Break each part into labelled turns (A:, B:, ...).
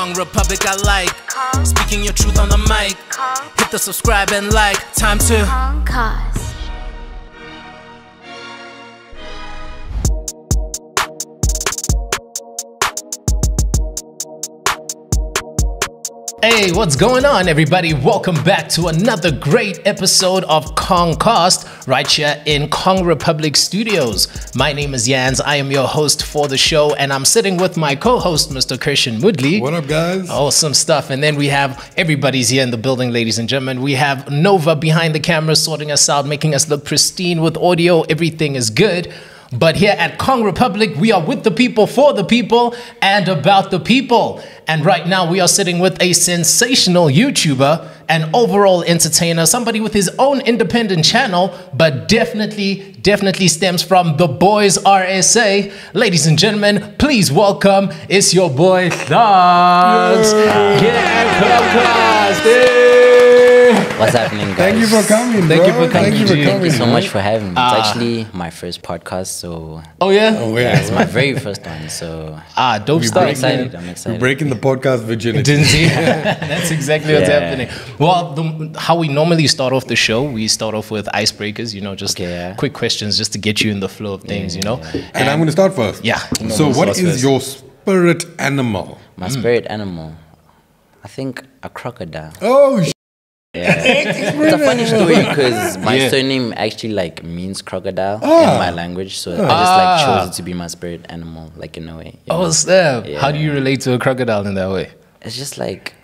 A: Kong Republic I like. Speaking your truth on the mic. Hit the subscribe and like. Time to
B: Kongcast.
C: Hey, what's going on, everybody? Welcome back to another great episode of Kongcast right here in Kong Republic Studios. My name is Jans. I am your host for the show, and I'm sitting with my co-host, Mr. Christian Mudley.
D: What up, guys?
C: Awesome stuff. And then we have everybody's here in the building, ladies and gentlemen. We have Nova behind the camera, sorting us out, making us look pristine with audio. Everything is good. But here at Kong Republic, we are with the people, for the people, and about the people. And right now, we are sitting with a sensational YouTuber, an overall entertainer, somebody with his own independent channel, but definitely stems from TheBoyzRSA. Ladies and gentlemen, please welcome, it's your boy, Hlaxx.
E: What's happening, guys?
D: Thank you for coming, bro.
C: Thank you
E: so much for having me. It's actually my first podcast, so...
C: Oh, yeah?
D: Oh, yeah.
E: It's my very first one, so...
C: Dope stuff.
E: I'm excited.
D: We're breaking the podcast virginity.
C: That's exactly what's happening. Well, how we normally start off the show, we start off with icebreakers, you know, just quick questions just to get you in the flow of things, you know.
D: And I'm going to start first.
C: Yeah.
D: So what is your spirit animal?
E: My spirit animal, I think a crocodile.
D: Oh,
E: Yeah. It's a funny story because my surname actually like means crocodile in my language, so I just like chose it to be my spirit animal, like in a way.
C: Oh, snap. How do you relate to a crocodile in that way?
E: It's just like,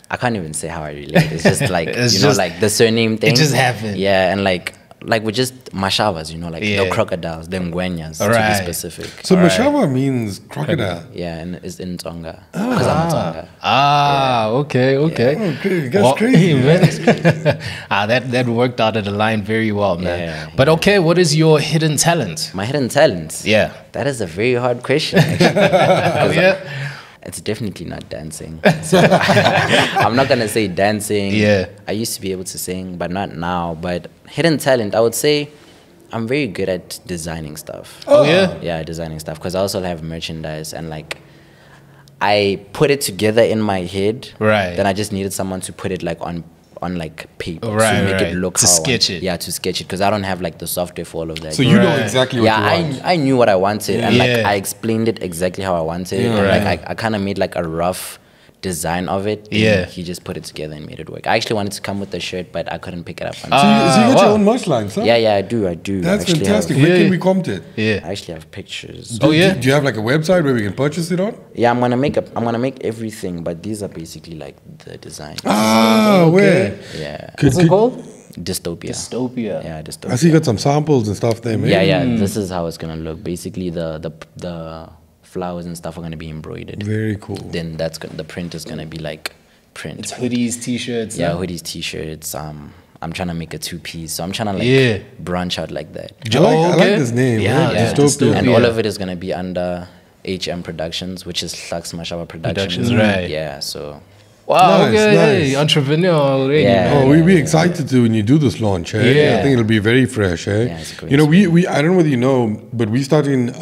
E: I can't even say how I relate. It's just like, you know, like the surname thing.
C: It just happened.
E: Yeah, and like we're just Mashabas, you know, like no crocodiles, them Ngwenyas, to be specific.
D: So Mashaba means crocodile.
E: Yeah, and it's in Tonga, because I'm a Tonga.
C: Okay.
D: Okay, that's crazy, man.
C: That worked out at the line very well, man.
E: Yeah,
C: but okay, what is your hidden talent?
E: My hidden talents?
C: Yeah.
E: That is a very hard question, actually. It's definitely not dancing. So I'm not gonna say dancing.
C: Yeah.
E: I used to be able to sing, but not now. But hidden talent, I would say I'm very good at designing stuff.
C: Oh yeah?
E: Yeah, designing stuff. Because I also have merchandise and like I put it together in my head.
C: Right.
E: Then I just needed someone to put it like on like paper to
C: Right,
E: make it look
C: to
E: how
C: sketch it.
E: Yeah, to sketch it, because I don't have like the software for all of that.
D: So you know exactly what you want.
E: I knew what I wanted, and like I explained it exactly how I wanted, and like I kind of made like a rough design of it.
C: Yeah.
E: He just put it together and made it work. I actually wanted to come with the shirt, but I couldn't pick it up.
D: So you got your own merch line, huh?
E: Yeah, I do.
D: That's
E: actually
D: fantastic.
E: have-
D: Where can we comp it?
C: Yeah.
E: I actually have pictures.
D: Do you have like a website where we can purchase it on?
E: Yeah, I'm gonna make everything, but these are basically like the designs.
D: Where?
E: Yeah.
C: What's it called?
E: Dystopia.
C: Dystopia.
E: Yeah, Dystopia.
D: I see you got some samples and stuff there, man.
E: Yeah. This is how it's gonna look. Basically, the flowers and stuff are gonna be embroidered.
D: Very cool.
E: Then the print is gonna be like print.
C: It's hoodies, t-shirts.
E: Yeah, hoodies, t-shirts. I'm trying to make a 2-piece, so I'm trying to like branch out like that.
D: I like this name.
C: Yeah,
D: Dystopia.
E: And all of it is gonna be under HM Productions, which is Hlaxx Mashaba Productions.
C: Right.
E: Yeah. So.
C: Wow,
D: Nice,
C: Hey, entrepreneur already.
E: Yeah.
D: Oh, we'll be excited to when you do this launch. Eh?
C: Yeah.
D: I think it'll be very fresh. Eh?
E: Yeah, it's great.
D: You know, we I don't know whether you know, but we starting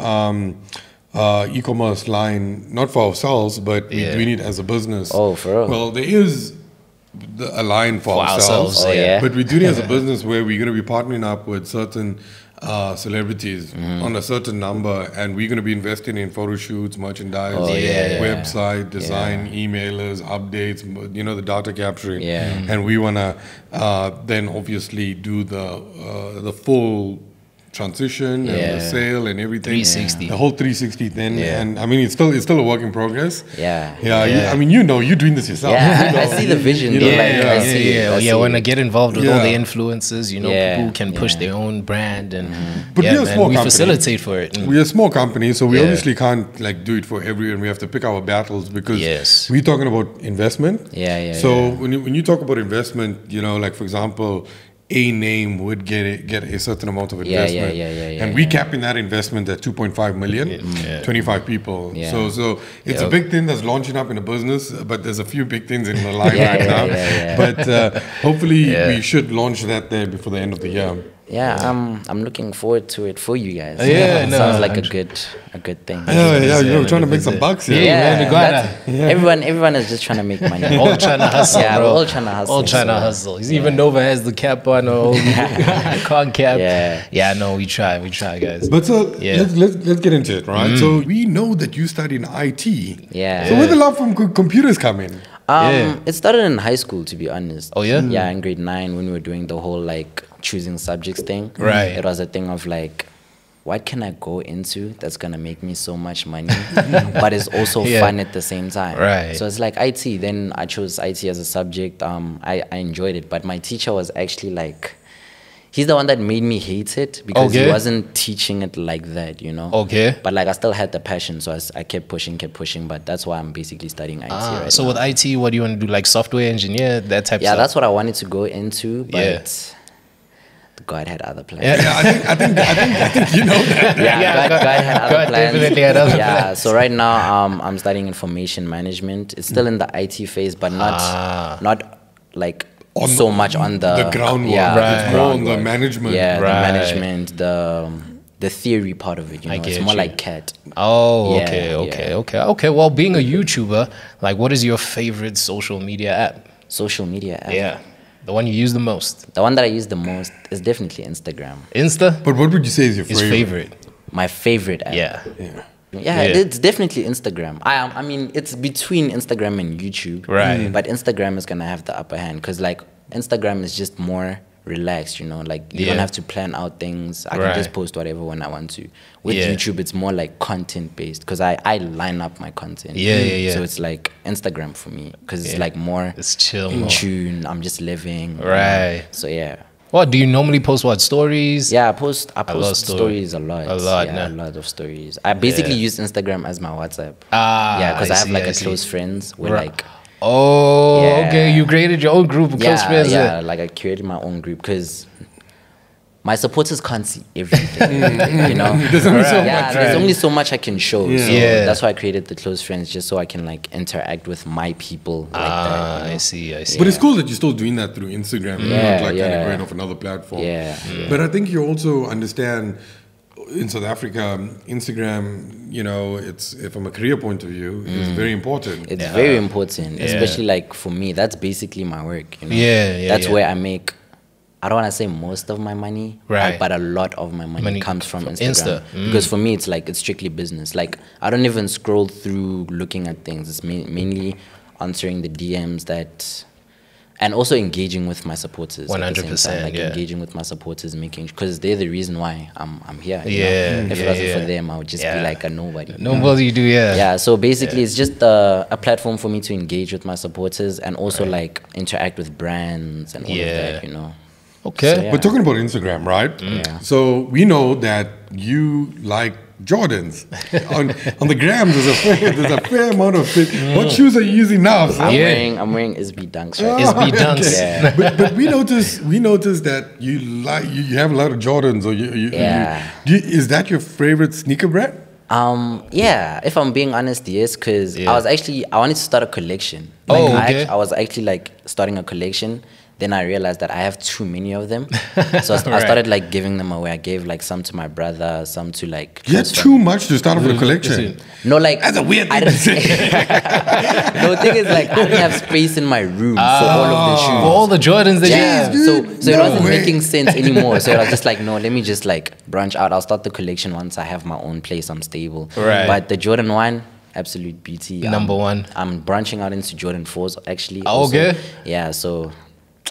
D: e-commerce line not for ourselves, but we're doing it as a business.
E: Oh, for real?
D: Well, there is a line for ourselves,
E: Oh, yeah.
D: but we're doing it as a business where we're going to be partnering up with certain celebrities on a certain number, and we're going to be investing in photo shoots, merchandise, website design, emailers, updates, you know, the data capturing, and we want to then obviously do the full transition and the sale and everything,
C: 360,
D: the whole 360 thing. And I mean, it's still a work in progress. I mean, you're doing this yourself.
E: I see the vision.
C: When I get involved with all the influencers, you know, people who can push their own brand, and
D: but we're a small
C: we
D: company.
C: facilitate for it.
D: We're a small company, so we obviously can't like do it for everyone. We have to pick our battles because we're talking about investment. So when you talk about investment, you know, like for example, a name would get a certain amount of investment. And we capping that investment at 2.5 million, 25 people. So it's a big thing that's launching up in a business, but there's a few big things in the line right now. But hopefully we should launch that there before the end of the year.
E: Yeah, I'm looking forward to it for you guys.
C: Yeah, no,
E: sounds like a good thing.
D: Yeah, you're trying to make some bucks here.
E: Everyone is just trying to make money.
C: All trying to hustle.
E: Yeah,
C: bro.
E: we're all trying to hustle.
C: All trying to hustle. Even Nova has the cap on, con cap. Yeah, no, we try, guys.
D: But so let's get into it, right? So we know that you study in IT.
E: Yeah.
D: So where the love from computers come in?
E: It started in high school, to be honest.
C: Oh yeah.
E: Yeah, in grade 9 when we were doing the whole like choosing subjects thing.
C: Right.
E: It was a thing of like, what can I go into that's gonna make me so much money, but it's also fun at the same time.
C: Right.
E: So it's like IT. Then I chose IT as a subject. I enjoyed it, but my teacher was actually like, he's the one that made me hate it because he wasn't teaching it like that, you know.
C: Okay.
E: But like I still had the passion, so I kept pushing. But that's why I'm basically studying IT right now.
C: So with IT, what do you want to do? Like software engineer, that type of stuff?
E: Yeah, that's what I wanted to go into, but God had other plans.
D: Yeah, I think you know that.
E: God had other plans.
C: Definitely had other plans.
E: So right now I'm studying information management. It's still in the IT phase, but not like so much on the
D: groundwork.
E: Yeah,
D: it's more on the management.
E: Yeah, the management, the theory part of it. You know, it's more like CAT.
C: Oh, okay. Well, being a YouTuber, like, what is your favorite social media app?
E: Social media app.
C: Yeah. The one you use the most.
E: The one that I use the most is definitely Instagram.
C: Insta?
D: But what would you say is your favorite?
E: My favorite app. Yeah, it's definitely Instagram. I mean, it's between Instagram and YouTube.
C: Right.
E: But Instagram is gonna have the upper hand because like Instagram is just more relaxed, you know. Like you don't have to plan out things. I can just post whatever when I want to. With YouTube, it's more like content based because I line up my content. So it's like Instagram for me because it's like more
C: it's chill,
E: in tune. I'm just living.
C: Right.
E: So yeah.
C: What do you normally post? What stories?
E: Yeah, I post stories a lot.
C: A lot
E: of stories. I basically use Instagram as my WhatsApp.
C: Yeah,
E: because I have like a close friends where like.
C: Oh, okay. You created your own group of close friends.
E: Yeah, like I created my own group because my supporters can't see everything. You know, there's only so much I can show. So that's why I created the close friends, just so I can like interact with my people like that.
C: I see.
D: But it's cool that you're still doing that through Instagram. You're not like kind of going off another platform. But I think you also understand in South Africa, Instagram, you know, it's from a career point of view, it's very important.
E: It's very important, especially like for me. That's basically my work. You know? That's where I make. I don't want to say most of my money, but a lot of my money comes from Instagram. Because for me, it's like it's strictly business. Like I don't even scroll through looking at things. It's mainly answering the DMs and also engaging with my supporters.
C: 100%,
E: like engaging with my supporters, because they're the reason why I'm here. You know? If it wasn't for them, I would just be like a nobody.
C: Nobody you do,
E: Yeah. So basically, it's just a platform for me to engage with my supporters and also like interact with brands and all of that. You know.
C: Okay.
E: So,
D: We're talking about Instagram, right? So we know that you like Jordans. on the gram, there's a fair amount of fit. What shoes are you using now?
E: I'm wearing SB Dunks right now.
C: SB Dunks.
D: But we noticed that you have a lot of Jordans. Or is that your favorite sneaker brand?
E: Yeah, if I'm being honest, yes, because I wanted to start a collection. I was actually like starting a collection. Then I realized that I have too many of them. So I started like giving them away. I gave like some to my brother, some to like...
D: You had too much to start off with a collection.
E: No, like...
D: That's a weird thing to say.
E: No, the thing is like I didn't have space in my room for all of the shoes.
C: For all the Jordans that
E: you have. So it wasn't making sense anymore. So I was just like, no, let me just like branch out. I'll start the collection once I have my own place. I'm stable.
C: Right.
E: But the Jordan 1... absolute beauty.
C: Number one.
E: I'm branching out into Jordan 4s actually.
C: Okay.
E: Yeah, so...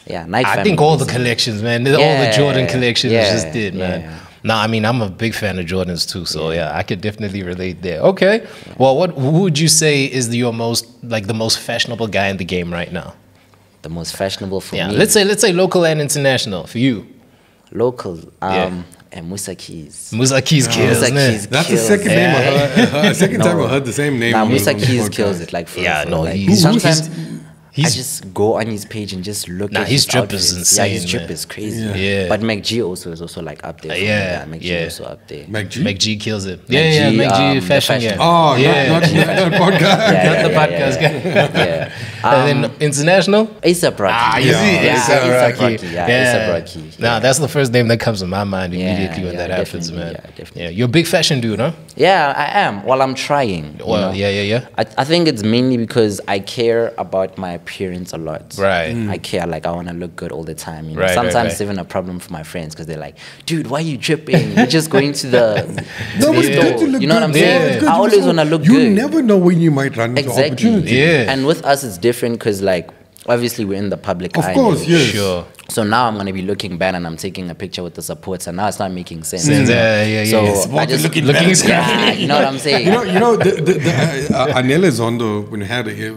E: Yeah, Nike.
C: I think all the collections, man. All the Jordan collections just did, man. Nah, I mean, I'm a big fan of Jordans too, so I could definitely relate there. Okay. Well, who would you say is the most fashionable guy in the game right now?
E: The most fashionable for me?
C: Let's say local and international for you.
E: Local. And Musa Keys.
C: Musa Keys kills, man.
D: That's the second name I heard. Second time I heard the same name.
E: Musa Keys kills it, like for
C: no,
E: like,
C: sometimes.
E: I just go on his page and just look at
C: his drip is insane.
E: Yeah, his drip is crazy.
C: Yeah.
E: But MacG also is also like up there.
C: Yeah,
E: MacG is also up there.
C: MacG kills it. MacG fashion. Yeah.
D: Oh, not the podcast.
C: Not the podcast guy.
E: Yeah.
C: And then international?
E: A$AP Rocky.
C: A$AP Rocky.
E: A$AP Rocky.
C: Nah, that's the first name that comes to my mind immediately when that happens, man.
E: Yeah, definitely.
C: Yeah, you're a big fashion dude, huh?
E: Yeah, I am. Well, I'm trying.
C: Well, yeah.
E: I think it's mainly because I care about my appearance a lot.
C: Right.
E: I care, like, I want to look good all the time. You know?
C: Right,
E: Sometimes it's even a problem for my friends because they're like, dude, why are you dripping? You're just going to the
D: No, but it's good to look
E: You know what I'm saying? I always want to look good.
D: You never know when you might run into opportunity.
C: Yeah.
E: And with us, it's different because, like, obviously we're in the public eye.
D: Of course, yes.
C: Sure.
E: So now I'm going to be looking bad and I'm taking a picture with the supports and now it's not making sense.
C: Yeah.
E: So I just
C: looking
E: yeah, you know what I'm saying?
D: You know, Anela Zondo, when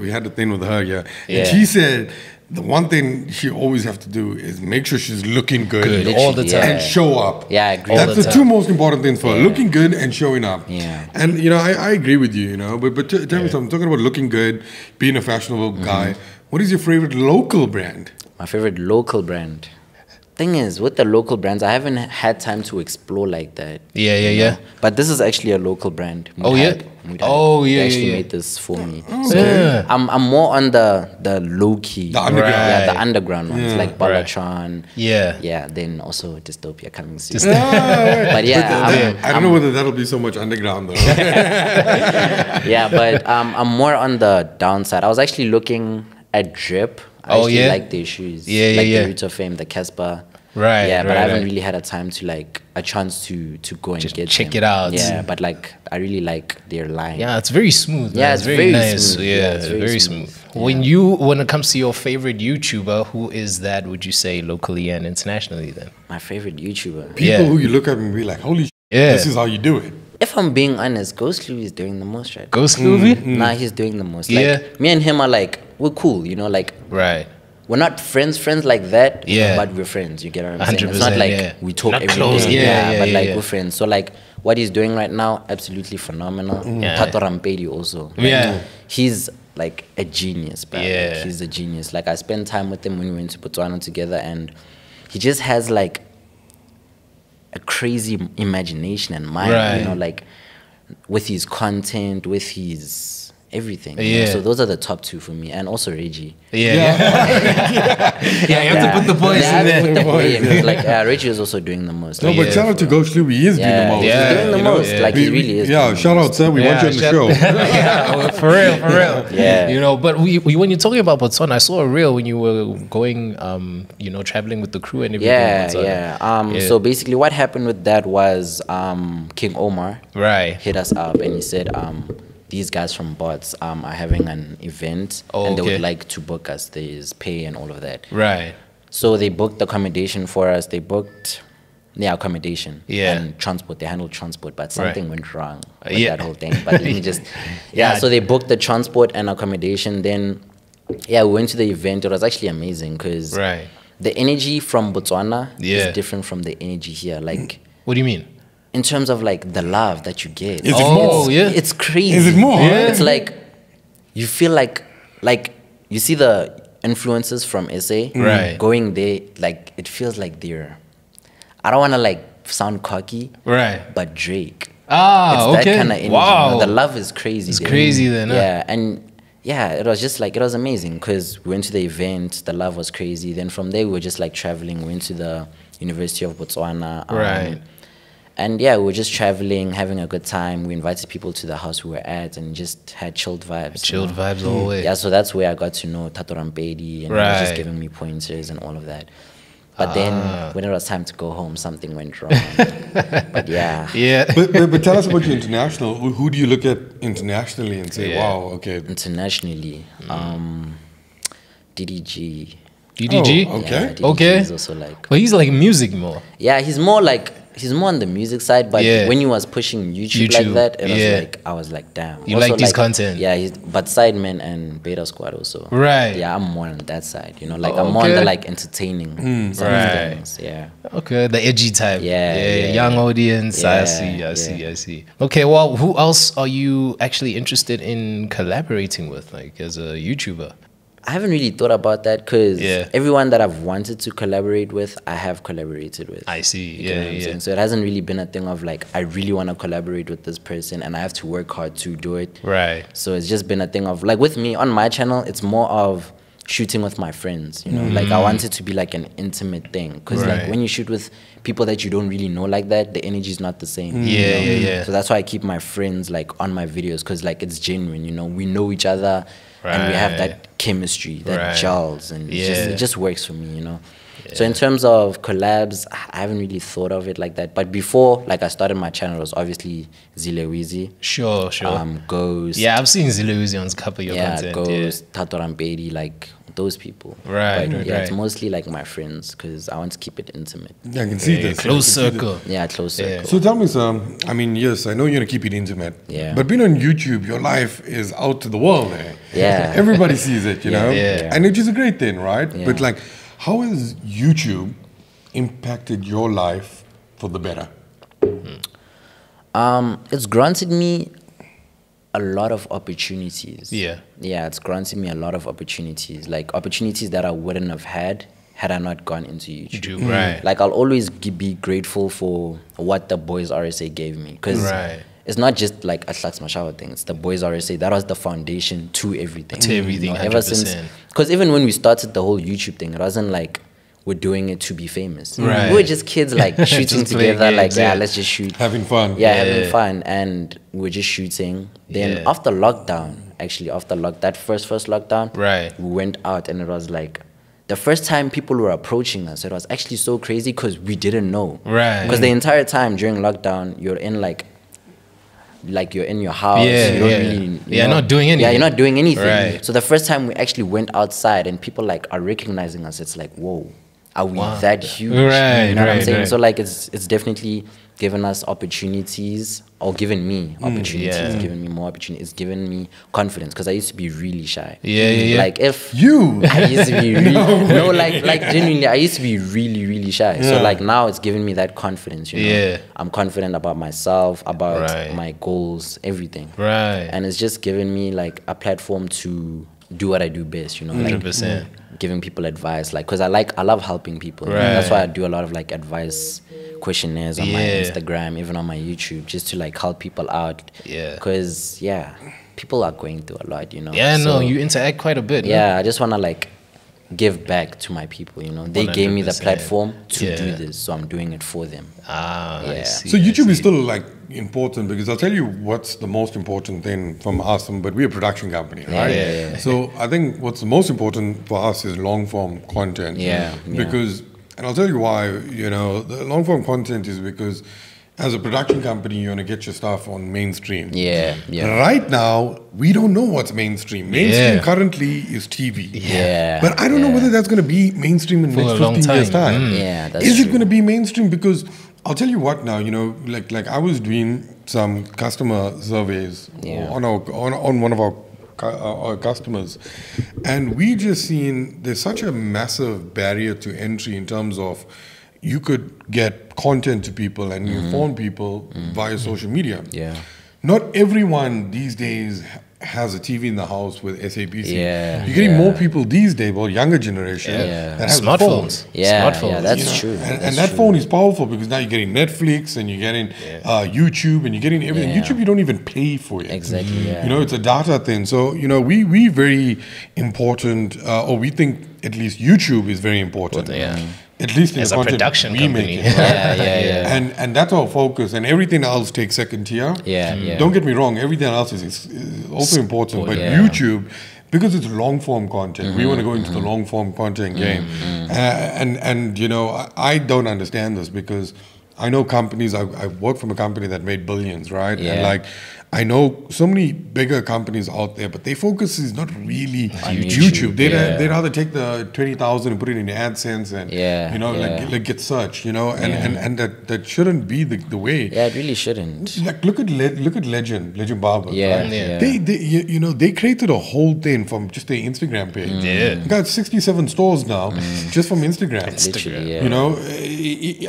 D: we had a thing with her, and she said the one thing she always have to do is make sure she's looking good
C: all the time
D: and show up.
E: Yeah, I agree.
D: That's the two most important things for her: looking good and showing up.
E: Yeah.
D: And you know, I agree with you. You know, but tell me something. Talking about looking good, being a fashionable guy. What is your favorite local brand?
E: My favorite local brand. Thing is, with the local brands, I haven't had time to explore like that.
C: Yeah.
E: But this is actually a local brand.
C: Mudrand.
E: They actually made this for me. So I'm more on the low key.
D: The underground.
E: Yeah, the underground ones, like Balatron.
C: Yeah.
E: Then also Dystopia coming soon. But yeah,
D: I don't know whether that'll be so much underground though.
E: Yeah, but I'm more on the downside. I was actually looking at Drip. I actually like their shoes. The Root of Fame, the Casper.
C: Right.
E: Yeah, but I haven't really had a chance to go and just
C: check it out.
E: Yeah, but like I really like their line.
C: Yeah, it's very smooth.
E: Yeah,
C: it's very nice.
E: smooth.
C: Yeah, it's very smooth. Yeah. When it comes to your favorite YouTuber, who is that? Would you say locally and internationally? Then
E: my favorite YouTuber.
D: People who you look at and be like, holy shit, this is how you do it.
E: If I'm being honest, Ghost Louie is doing the most right now.
C: Ghost Louie?
E: Nah, he's doing the most. Like, me and him are like, we're cool, you know, like.
C: Right.
E: We're not friends like that.
C: Yeah.
E: But we're friends, you get what I'm saying? It's not like we talk
C: not
E: every
C: close.
E: day. But like we're friends. So like what he's doing right now, absolutely phenomenal. Tato Rampedi also.
C: Yeah.
E: He's like a genius, bro.
C: Yeah.
E: Like, he's a genius. Like I spent time with him when we went to Botswana together and he just has like a crazy imagination and mind, you know, like with his content, with his everything. You know? So those are the top two for me. And also Reggie.
C: You have to put the boys in there.
E: Like Reggie is also doing the most.
D: No, but shout out to Ghost Louie. He is doing the most.
E: He's doing the most. Like he really is.
D: Yeah, shout out, sir. We want you on the show.
C: For real.
E: Yeah.
C: You know, but when you're talking about Botswana, I saw a reel when you were going, you know, traveling with the crew and everything.
E: So basically what happened with that was King Omar hit us up and he said, these guys from Bots are having an event and they would like to book us. There's pay and all of that.
C: Right.
E: So they booked the accommodation for us. They booked accommodation and transport. They handled transport, but something went wrong with that whole thing. But let me just... so they booked the transport and accommodation. Then, we went to the event. It was actually amazing because the energy from Botswana is different from the energy here. Like,
C: what do you mean?
E: In terms of like the love that you get.
D: Is it more?
E: It's crazy.
D: Is it more?
C: Yeah.
E: It's like you feel like you see the influences from SA going there, like it feels like they're, I don't want to like sound cocky, but Drake. It's that kind of energy.
C: Wow.
E: You know? The love is crazy.
C: It's crazy then.
E: And it was just like, it was amazing because we went to the event, the love was crazy. Then from there we were just like traveling, we went to the University of Botswana. And we were just traveling, having a good time. We invited people to the house we were at and just had chilled vibes.
C: Vibes the whole way.
E: Yeah, so that's where I got to know Tato Rampedi and he was just giving me pointers and all of that. But then when it was time to go home, something went wrong. But
D: But tell us about your international. Who do you look at internationally and say, wow, okay.
E: Internationally, DDG.
C: DDG?
E: Yeah, DDG is also like...
C: But he's like music more.
E: Yeah, he's more on the music side, but when he was pushing YouTube like that, it was like, I was like, damn.
C: You like his content?
E: Yeah, but Sidemen and Beta Squad also.
C: Right.
E: Yeah, I'm more on that side, you know, like I'm more on the like entertaining side of things,
C: Okay, the edgy type.
E: Yeah.
C: Young audience, I see. Okay, well, who else are you actually interested in collaborating with, like as a YouTuber?
E: I haven't really thought about that because everyone that I've wanted to collaborate with, I have collaborated with.
C: I see.
E: Yeah. So it hasn't really been a thing of like, I really want to collaborate with this person and I have to work hard to do it.
C: Right.
E: So it's just been a thing of like, with me on my channel, it's more of shooting with my friends, you know, like I want it to be like an intimate thing because like when you shoot with people that you don't really know like that, the energy is not the same.
C: Yeah.
E: So that's why I keep my friends like on my videos because like it's genuine, you know, we know each other and we have that chemistry, that gels, and it just works for me, you know. So in terms of collabs, I haven't really thought of it like that. But before, like I started my channel, it was obviously Zilewizi.
C: Sure.
E: Ghost.
C: Yeah, I've seen Zilewizi on a couple of your content.
E: Ghost, Tatorampedi, like those people.
C: Right.
E: It's mostly like my friends because I want to keep it intimate.
D: Yeah, I can see this.
C: Close circle.
E: Yeah, close circle.
D: So tell me, Sam, I mean, yes, I know you're going to keep it intimate.
E: Yeah.
D: But being on YouTube, your life is out to the world.
E: Yeah.
D: Everybody sees it, you know?
E: Yeah.
D: And which is a great thing, right? Yeah. But like, how has YouTube impacted your life for the better?
E: It's granted me a lot of opportunities. Yeah, it's granted me a lot of opportunities, like opportunities that I wouldn't have had I not gone into YouTube.
C: Right.
E: Like I'll always be grateful for what TheBoyzRSA gave me because it's not just like a Hlaxx Mashaba thing. It's TheBoyzRSA. That was the foundation to everything.
C: You know,
E: ever since, because even when we started the whole YouTube thing, it wasn't like we're doing it to be famous. We were just kids like shooting together, like let's just shoot,
D: having fun.
E: Having fun, and we were just shooting. Then after lockdown, that first lockdown, we went out and it was like the first time people were approaching us. It was actually so crazy because we didn't know. Because the entire time during lockdown, you're in like you're in your house. You don't really,
C: you're not doing anything.
E: Yeah, you're not doing anything. So the first time we actually went outside and people like are recognizing us, it's like, whoa, are we that huge? You know what I'm saying? So like it's definitely given us opportunities, or given me opportunities, given me more opportunities, it's given me confidence because I used to be really shy. Like if I used to be really, like genuinely, I used to be really, really shy. So like now it's given me that confidence, you know. I'm confident about myself, about my goals, everything. And it's just given me like a platform to do what I do best, you know.
C: 100%.
E: Giving people advice, like, because I love helping people. That's why I do a lot of like advice questionnaires on my Instagram, even on my YouTube, just to like help people out. Because people are going through a lot, you know.
C: So, you interact quite a bit.
E: I just want to like give back to my people, you know. They 100%. Gave me the platform to do this, so I'm doing it for them.
C: I see.
D: So YouTube is still like important, because I'll tell you what's the most important thing from us, but we're a production company, right? So I think what's the most important for us is long form content. Because, and I'll tell you why, you know, the long form content is because as a production company, you want to get your stuff on mainstream. Right now, we don't know what's mainstream. Mainstream currently is TV. But I don't know whether that's going to be mainstream in the next 15 years' time. Is it going to be mainstream? Because I'll tell you what now, you know, like I was doing some customer surveys on one of our customers, and we just seen there's such a massive barrier to entry in terms of you could get content to people and inform people via social media. Not everyone these days has a TV in the house with SABC. You're getting more people these days, well, younger generation, that have
C: smartphones.
E: Smartphones. That's true.
D: And that phone is powerful because now you're getting Netflix and you're getting YouTube and you're getting everything. YouTube, you don't even pay for it.
E: Exactly.
D: You know, it's a data thing. So, you know, we very important, or we think at least YouTube is very important. At least in
C: as
D: the
C: a production company.
D: And that's our focus, and everything else takes second tier. Don't get me wrong, everything else is also important, but YouTube, because it's long form content, we want to go into the long form content game. And you know, I don't understand this, because I know companies, I work from a company that made billions, right? And like, I know so many bigger companies out there, but their focus is not really on YouTube. They'd rather take the 20,000 and put it in AdSense and you know, like get search, you know, and that shouldn't be the way.
E: It really shouldn't.
D: Like look at Legend Barbers. They you know, they created a whole thing from just their Instagram page. They got 67 stores now just from Instagram. You know,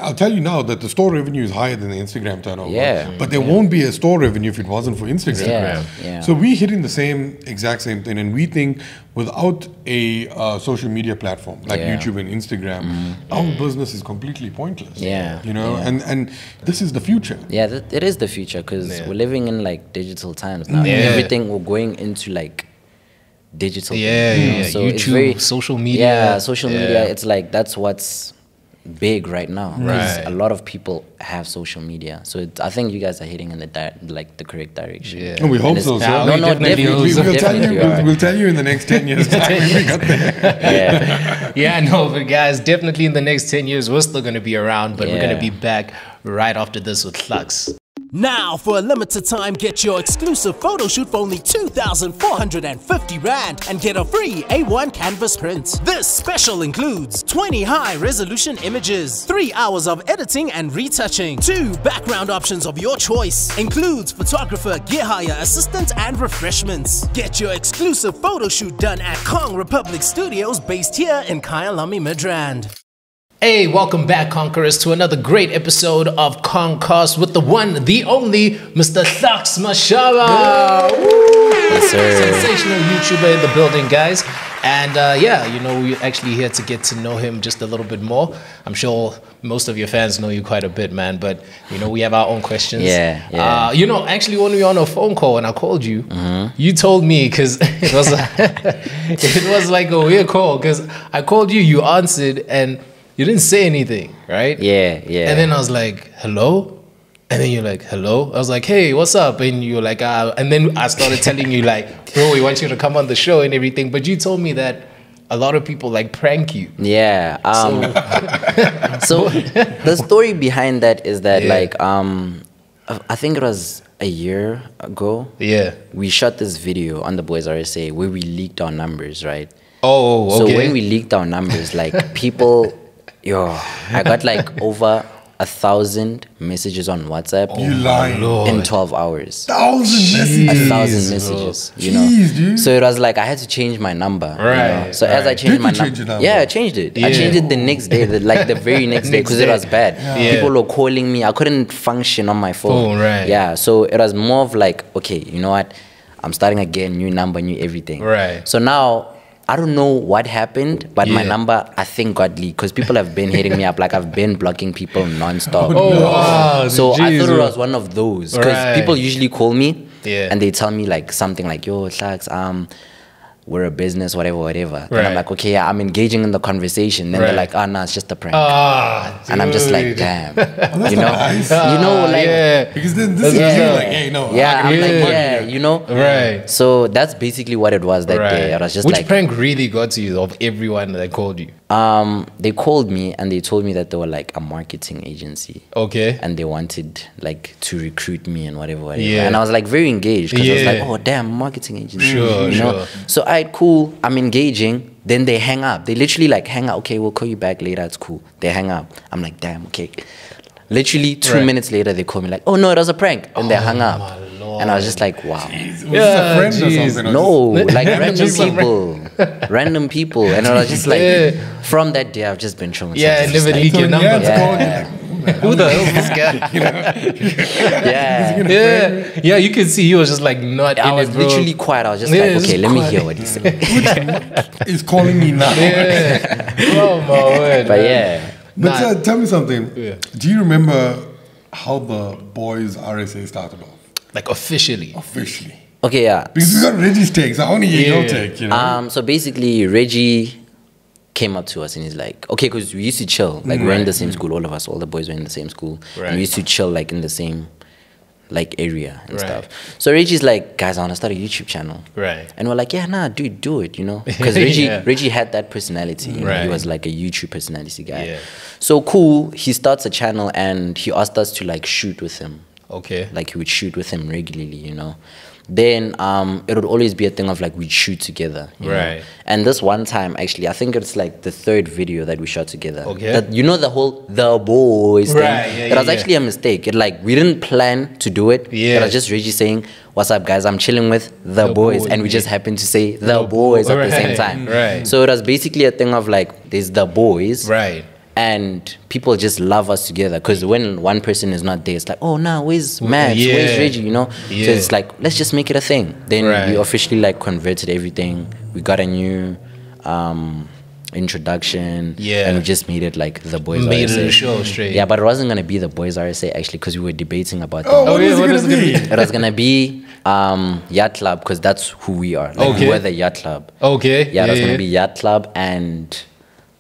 D: I'll tell you now that the store revenue is higher than the Instagram turnover. But there won't be a store revenue if it wasn't algorithm for Instagram. So we're hitting the exact same thing, and we think without a social media platform like YouTube and Instagram, our business is completely pointless. You know, and this is the future.
E: Yeah, it is the future, because we're living in like digital times now. Everything we're going into like digital. So
C: YouTube,
E: it's very,
C: social media.
E: Yeah, social media. It's like that's what's big right now. A lot of people have social media, so I think you guys are heading in the correct direction.
D: And we hope so.
E: Definitely.
D: We'll tell you in the next 10 years time when we got there.
C: No, but guys, definitely in the next 10 years we're still going to be around, but we're going to be back right after this with Hlaxx.
A: Now, for a limited time, get your exclusive photo shoot for only 2,450 Rand and get a free A1 canvas print. This special includes 20 high-resolution images, 3 hours of editing and retouching, 2 background options of your choice, includes photographer, gear hire, assistant, and refreshments. Get your exclusive photo shoot done at Kong Republic Studios, based here in Kyalami, Midrand.
C: Hey, welcome back, Conquerors, to another great episode of Kongcast with the one, the only, Mr. Hlaxx Mashaba.
E: Yes, sir.
C: Sensational YouTuber in the building, guys. And you know, we're actually here to get to know him just a little bit more. I'm sure most of your fans know you quite a bit, man, but you know, we have our own questions. You know, actually, when we were on a phone call and I called you, you told me, because it was it was like a weird call, because I called you, you answered, and you didn't say anything, right?
E: Yeah.
C: And then I was like, hello? And then you're like, hello? I was like, hey, what's up? And you're like, and then I started telling you like, bro, we want you to come on the show and everything. But you told me that a lot of people like prank you.
E: Yeah. So the story behind that is that like, I think it was a year ago. We shot this video on TheBoyzRSA where we leaked our numbers, right?
C: Oh, okay.
E: So when we leaked our numbers, like people... I got like over 1,000 messages on WhatsApp in 12 hours.
D: 1,000 messages?
E: 1,000 messages, you know.
D: Dude.
E: So it was like I had to change my number. You know? So as I changed my number, I changed it. I changed it the next day, like the very next day, because it was bad. People were calling me. I couldn't function on my phone. So it was more of like, okay, you know what? I'm starting again, new number, new everything. So now, I don't know what happened, but my number, I think, got leaked, because people have been hitting me up. Like, I've been blocking people non-stop. So I thought it was one of those, because people usually call me and they tell me like something like, yo, Hlaxx, we're a business, whatever. Then I'm like, okay, I'm engaging in the conversation. Then they're like, oh, no, it's just a prank. And I'm just like, damn. You know? You know, like...
D: Because then this is like, hey, no.
E: I'm like, you know? So that's basically what it was that day. I was just
C: Which
E: like...
C: prank really got to you of everyone that called you?
E: They called me and they told me that they were like a marketing agency. And they wanted like to recruit me and whatever. And I was like very engaged, because I was like, oh, damn, marketing agency. You know? So alright, cool, I'm engaging. Then they hang up. They literally like hang up. Okay, we'll call you back later. It's cool. They hang up. I'm like, damn, okay. Literally 2 minutes later, they call me like, oh no, it was a prank. And they hung up. And I was just like, wow.
D: Was this a friend or something?
E: No, like random people. Random people. And I was just like, from that day, I've just been showing
C: I never leak your number. Who the hell is this guy? You can see he was just like not in it, bro.
E: I was literally quiet. I was just like, okay, let me hear what he's saying.
D: He's calling me now.
C: Oh my word.
E: But
D: But tell me something. Do you remember how the TheBoyzRSA started off?
C: Like officially?
D: Officially.
E: Okay,
D: Because we got Reggie's takes. I want to hear your take, you know?
E: So basically, Reggie came up to us and he's like, okay, because we used to chill. Like, we're in the same school, all of us, all the boys were in the same school. And we used to chill, like, in the same, like, area and stuff. So Reggie's like, guys, I want to start a YouTube channel. And we're like, yeah, nah, dude, do it, you know? Because Reggie had that personality. You know? He was, like, a YouTube personality guy. So, cool, he starts a channel and he asked us to, like, shoot with him. Like, he would shoot with him regularly, you know? Then it would always be a thing of like we'd shoot together, you know? And this one time, actually, I think it's like the 3rd video that we shot together. That, you know, the whole The Boys thing. It was actually a mistake. It like we didn't plan to do it. It was just Reggie saying, "What's up, guys? I'm chilling with the boys," and we just happened to say The Boys at the same time. So it was basically a thing of like there's The Boys, And people just love us together because when one person is not there, it's like, oh, no, where's Matt? Where's Reggie? You know? So it's like, let's just make it a thing. Then we officially like converted everything. We got a new introduction, and we just made it like the Boys
C: made
E: RSA.
C: It a show straight.
E: Yeah, but it wasn't gonna be the Boys RSA actually because we were debating about that.
D: What is it gonna be?
E: It was gonna be Yacht Club because that's who we are. Like, we were the Yacht Club.
C: Okay.
E: Yeah, it was gonna be Yacht Club, and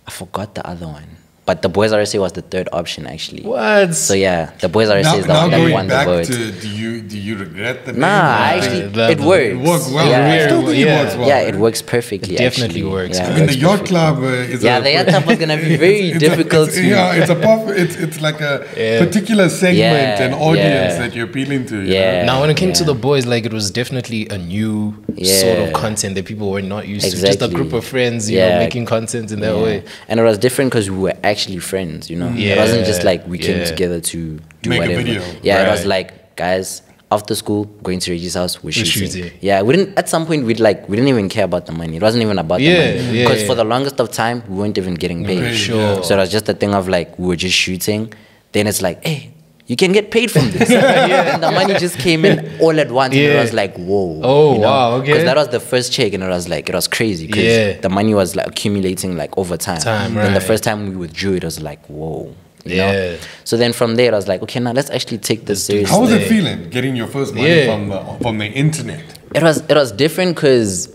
E: I forgot the other one. But the Boys RSA was the third option actually.
C: What?
E: So yeah, the Boys RSA is the one that won the vote.
D: Do you regret the name?
E: Actually, it works.
D: It works well.
E: Yeah.
D: I still think it works well.
E: Yeah, it works perfectly.
C: It definitely
E: actually.
C: works.
E: Yeah,
D: I mean, the Yacht Club is
E: the Yacht Club was gonna be very difficult.
D: It's like a particular segment and audience that you're appealing to.
E: Yeah.
C: Now, when it came to the boys, like it was definitely a new sort of content that people were not used to. Just a group of friends, you know, making content in that way.
E: And it was different because we were actually friends. You know, it wasn't just like we came together to do
D: make
E: whatever.
D: A video.
E: Yeah, it was like, guys, after school, going to Reggie's house, we're shooting. Yeah, we didn't. At some point, we didn't even care about the money. It wasn't even about the money because for the longest of time, we weren't even getting paid.
C: Sure.
E: So it was just a thing of like we were just shooting. Then it's like, hey, you can get paid from this. And the money just came in all at once, and it was like, whoa.
C: Oh, wow, okay.
E: Because that was the first check, and it was crazy because the money was like accumulating like over time. Then the first time we withdrew, it was like, whoa. You know? So then from there, I was like, okay, now let's actually take this seriously.
D: How was it feeling getting your first money from the internet?
E: It was different because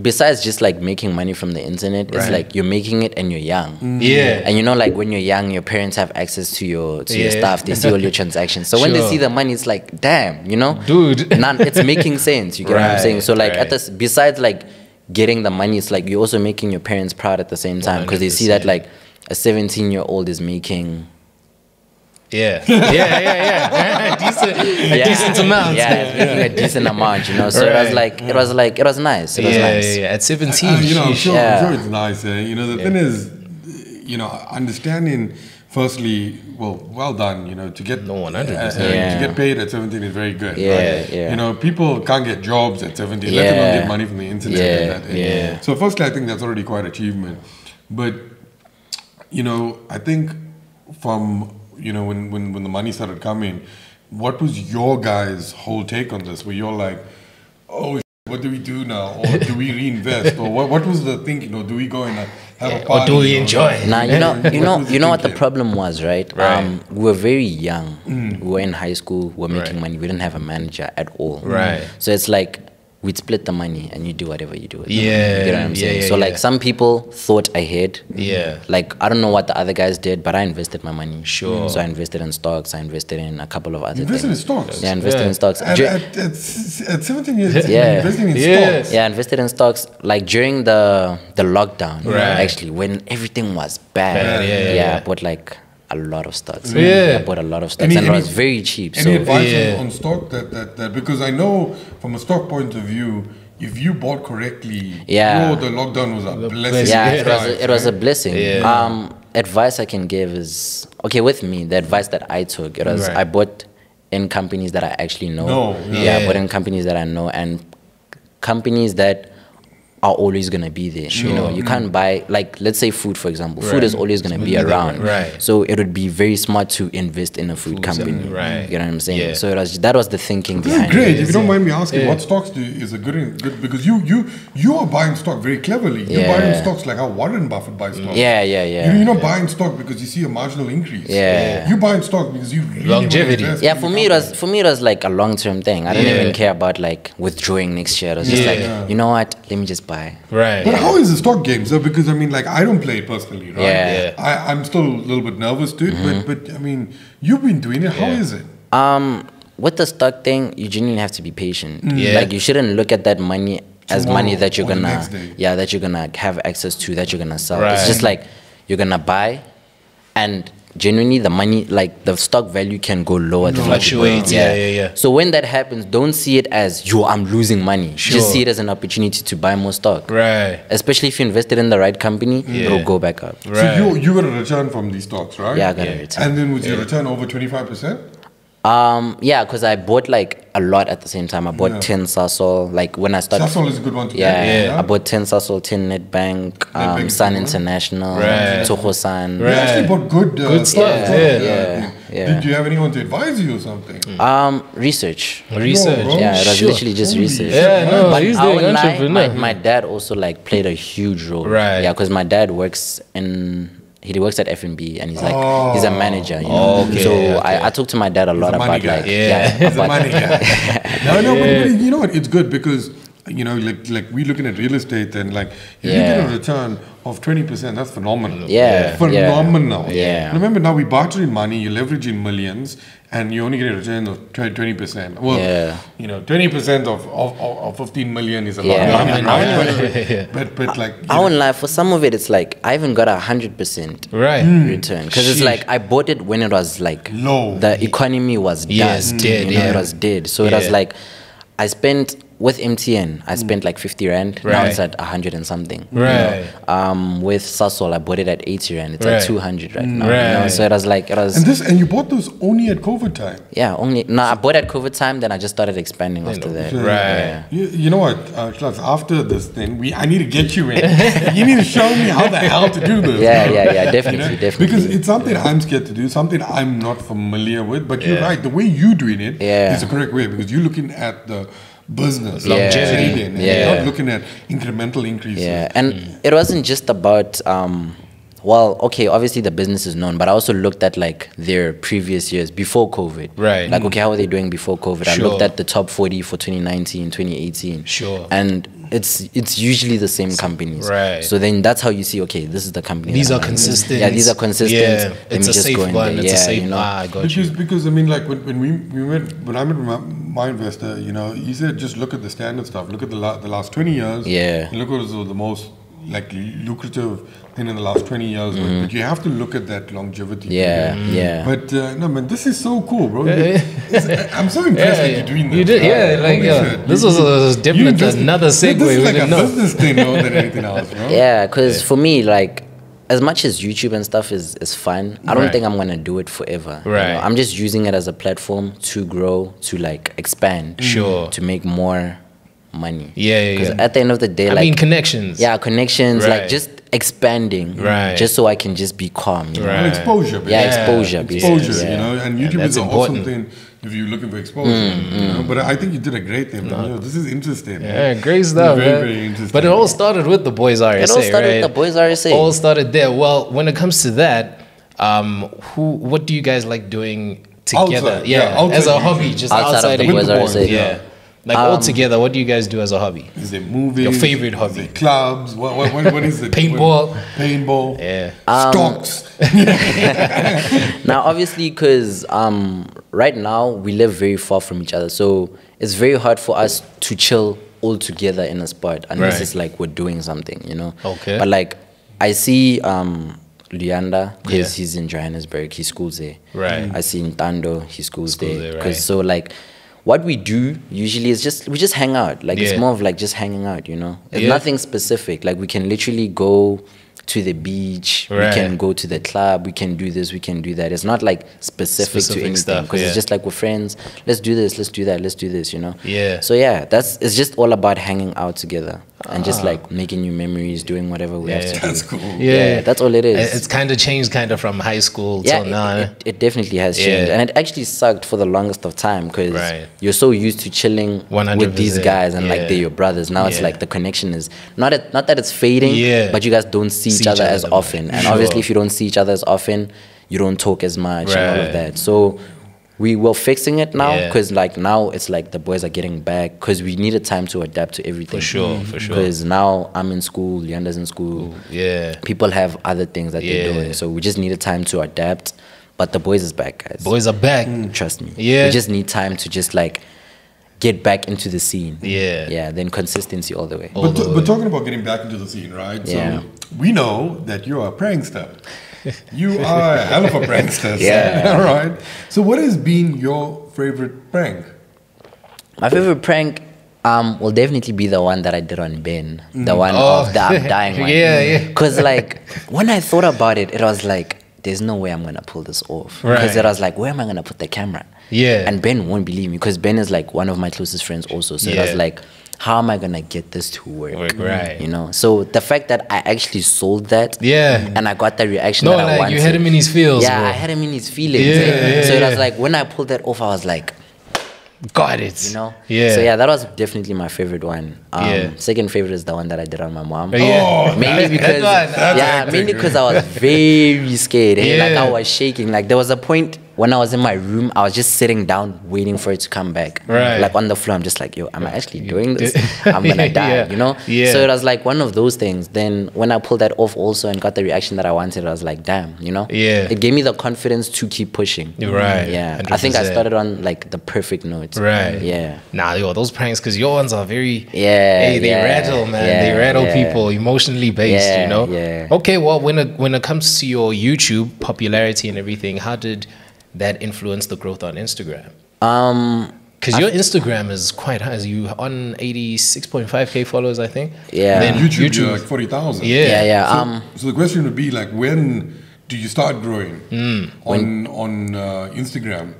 E: besides just like making money from the internet, it's like you're making it and you're young. And you know, like when you're young, your parents have access to your stuff. They see all your transactions. So when they see the money, it's like, damn, you know,
C: dude,
E: it's making sense. You get what I'm saying? So like at this, besides like getting the money, it's like you're also making your parents proud at the same time because they see that like a 17-year-old is making
C: decent amount.
E: Making a decent amount, you know. So it was nice. It was nice.
C: At 17,
D: I'm sure it's nice. You know, the thing is, you know, understanding. Firstly, well done. You know, to get
C: 100%.
D: To get paid at 17 is very good. You know, people can't get jobs at 17. Let them get money from the internet. So firstly, I think that's already quite an achievement. But you know, I think from, you know, when the money started coming, what was your guys' whole take on this? Were you all like, oh, what do we do now? Or do we reinvest? Or what was the thinking? Or do we go and have a party?
C: Or do we enjoy?
E: Nah, you know what the problem was, right? We were very young. We were in high school. We were making money. We didn't have a manager at all. So it's like, we'd split the money and you do whatever you do with it. You know what I'm saying? So like some people thought ahead. Like I don't know what the other guys did, but I invested my money.
C: Sure.
E: So I invested in stocks. I invested in a couple of other things.
D: Invested in stocks?
E: Yeah, invested in stocks.
D: At 17 years, investing in stocks?
E: Yeah, invested in stocks like during the lockdown, actually, when everything was bad. I bought like a lot of stocks. I bought a lot of stocks and it was very cheap.
D: Any advice on stock that because I know from a stock point of view, if you bought correctly, the lockdown was a blessing.
E: Yeah, it was a blessing. Advice I can give is, okay, with me, the advice that I took, it was I bought in companies that I actually know. I bought in companies that I know and companies that are always going to be there. You know, you can't buy, like, let's say food, for example. Food is always going to be around. So it would be very smart to invest in a food company. You know what I'm saying? So that was the thinking behind it.
D: Great. If you don't mind me asking, what stocks is a good because you are buying stock very cleverly. You're buying stocks like how Warren Buffett buys stocks. You're not buying stock because you see a marginal increase. You're buying stock because you really
C: longevity.
E: For me it was like a long-term thing. I didn't even care about like withdrawing next year. It was just like, you know what? Let me just buy.
D: But how is the stock game? So because I mean, like I don't play it personally, right? I'm still a little bit nervous to it, but I mean, you've been doing it. How is it?
E: With the stock thing, you genuinely have to be patient. Like you shouldn't look at that money as money that you're gonna that you're gonna have access to, that you're gonna sell. It's just like you're gonna buy, and genuinely the money, like the stock value can go lower.
C: Fluctuates.
E: So when that happens, don't see it as I'm losing money. Just see it as an opportunity to buy more stock. Especially if you invested in the right company, it'll go back up.
D: So you got a return from these stocks, right?
E: Yeah, I got a return.
D: And then was your return over 25%?
E: Yeah, because I bought like a lot at the same time. I bought 10 Sasol. Like when I started.
D: Sasol is a good one to
E: get. I bought 10 Sasol, 10 Netbank, Sun International, Toho Sun.
D: You actually bought good stuff.
E: Yeah.
D: Did you have anyone to advise you or something?
E: Research.
C: Yeah,
E: it was literally just research.
C: Yeah, no,
E: but
C: he's doing entrepreneur.
E: My dad also like played a huge role.
C: Right.
E: Yeah, because my dad works at F&B and he's like he's a manager, you know. So I talk to my dad a lot about
D: guy. He's a money guy. No, but you know what? It's good because you know, like we're looking at real estate and like if you get a return of 20%, that's phenomenal. Phenomenal.
E: Yeah.
D: Remember now we bartering money, you leverage in millions, and you only get a return of 20%. Well, you know, 20% of 15 million is a lot of money, right? But like
E: I won't lie, for some of it, it's like I even got 100% return because it's like I bought it when it was like
D: low.
E: The economy was dead. It was dead. So it was like I spent. With MTN, I spent like 50 Rand. Now it's at 100 and something.
C: Right.
E: You know? With Sasol, I bought it at 80 Rand. It's at 200 right now. You know? So it was like
D: And you bought those only at COVID time.
E: Yeah, only. No, I bought at COVID time. Then I just started expanding after that.
C: Right.
D: You know what, Hlaxx, after this thing, I need to get you in. You need to show me how the hell to do this.
E: Yeah, definitely.
D: Because it's something I'm scared to do, something I'm not familiar with. But you're right. The way you're doing it is the correct way because you're looking at the business longevity and you're not looking at incremental increases.
E: And it wasn't just about obviously the business is known, but I also looked at like their previous years before COVID.
C: Right.
E: Like, how are they doing before COVID? I looked at the top 40 for 2019, 2018. And it's usually the same companies.
C: Right.
E: So then that's how you see, okay, this is the company.
C: These are consistent.
E: Yeah, these are consistent.
C: Yeah. It's a safe one. It's a safe one. I got you.
D: Because I mean, like when I met my investor, you know, he said just look at the standard stuff. Look at the last 20 years.
E: Yeah.
D: And look what was the most like lucrative thing in the last 20 years. But you have to look at that longevity.
E: Yeah.
D: But no, man, this is so cool, bro. I'm so impressed that you're doing this.
C: You did, this was definitely another segue.
D: This is like a business thing more than anything else, bro.
E: Yeah, because for me, like, as much as YouTube and stuff is fun, I don't think I'm gonna do it forever.
C: Right.
E: You know? I'm just using it as a platform to grow, to like expand, to make more money. Because at the end of the day,
C: I mean connections.
E: Yeah, connections. Like just expanding. Just so I can just be calm. You know?
D: And exposure.
E: Yeah, exposure.
D: Exposure. You know, and YouTube is an awesome thing if you're looking for exposure. You know? But I think you did a great thing. You know, this is interesting.
C: Yeah, great stuff.
D: Very interesting.
C: But it all started with TheBoyzRSA.
E: It all started with TheBoyzRSA.
C: All started there. Well, when it comes to that, what do you guys like doing together?
D: Outside,
C: as a hobby, just outside
E: of TheBoyzRSA.
C: Like all together, what do you guys do as a hobby?
D: Is it movies?
C: Your favorite hobby?
D: Is it clubs? What is it?
C: Paintball.
D: Paintball.
C: Yeah.
D: Stocks.
E: Now, obviously, because right now we live very far from each other, so it's very hard for us to chill all together in a spot unless it's like we're doing something, you know.
C: Okay.
E: But like I see Luyanda, because he's in Johannesburg, he schools there.
C: Right.
E: I see Ntando, he schools there. Because so like what we do usually is we just hang out. Like it's more of like just hanging out, you know. It's nothing specific. Like we can literally go to the beach, we can go to the club, we can do this, we can do that. It's not like specific to anything because it's just like we're friends. Let's do this, let's do that, let's do this, you know.
C: Yeah.
E: So yeah, it's just all about hanging out together and just like making new memories, doing whatever we have to do.
D: That's cool.
E: Yeah, that's all it is.
C: It's kind of changed from high school till now.
E: It definitely has changed, and it actually sucked for the longest of time because you're so used to chilling 100%. With these guys and like they're your brothers. Now it's like the connection is not that it's fading, but you guys don't see each other as often, and obviously if you don't see each other as often, you don't talk as much and all of that. So we were fixing it now because like now it's like the boys are getting back because we needed time to adapt to everything. For sure. Because now I'm in school, Leander's in school. People have other things that they're doing, so we just needed time to adapt. But the boys is back, guys.
C: Boys are back.
E: Trust me. We just need time to just like get back into the scene. Then consistency all the way.
D: But talking about getting back into the scene, right? So we know that you are a prankster. You are a hell of a prankster. All right. So what has been your favorite prank?
E: My favorite prank will definitely be the one that I did on Ben. The one of the I'm dying one. Because like when I thought about it, it was like, there's no way I'm gonna pull this off. Because I was like, where am I gonna put the camera?
C: Yeah.
E: And Ben won't believe me because Ben is like one of my closest friends also. So I was like, how am I gonna get this to work?
C: Right.
E: You know. So the fact that I actually sold that, and I got the reaction that I wanted.
C: You had him in his feels.
E: Yeah,
C: bro.
E: I had him in his feelings. So it was like when I pulled that off, I was like,
C: got it.
E: You know?
C: Yeah.
E: So yeah, that was definitely my favorite one. Second favorite is the one that I did on my mom.
C: Mainly
E: because mainly because I was very scared. Like I was shaking. Like there was a point when I was in my room, I was just sitting down waiting for it to come back. Like on the floor, I'm just like, yo, am I actually doing this? I'm gonna die, you know? So it was like one of those things. Then when I pulled that off also and got the reaction that I wanted, I was like, damn, you know? It gave me the confidence to keep pushing. Yeah. 100%. I think I started on like the perfect note. Yeah.
C: Nah, yo, those pranks, because your ones are very, they rattle, man. They rattle people, emotionally based, you know? Okay, well, when it comes to your YouTube popularity and everything, how did that influence the growth on Instagram? Because your Instagram is quite high. You on 86.5K followers, I think.
D: Then YouTube you're like 40,000. So the question would be like, when do you start growing on Instagram?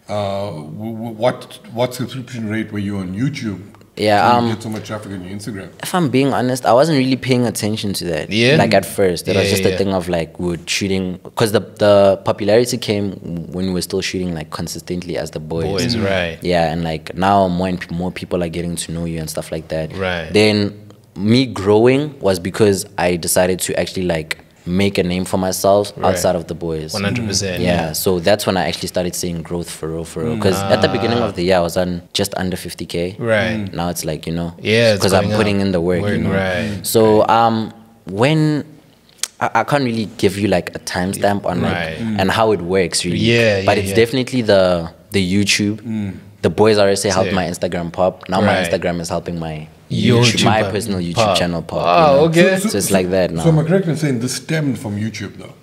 D: What subscription rate were you on YouTube? You get so much traffic on your Instagram.
E: If I'm being honest, I wasn't really paying attention to that. Like at first, it was just a thing of like we were shooting, because the popularity came when we were still shooting like consistently as the boys. And like now more and more people are getting to know you and stuff like that. Then me growing was because I decided to actually like make a name for myself outside of the boys.
C: 100%.
E: So that's when I actually started seeing growth for real. Because at the beginning of the year, I was on just under 50K. Now it's like, you know, because I'm putting in the work, you know. So when I can't really give you like a timestamp on like and how it works really. But it's definitely the YouTube. TheBoyzRSA helped my Instagram pop. Now my Instagram is helping my my personal YouTube channel pop. You know? So it's like that now.
D: So am I correct in saying this stemmed from YouTube though?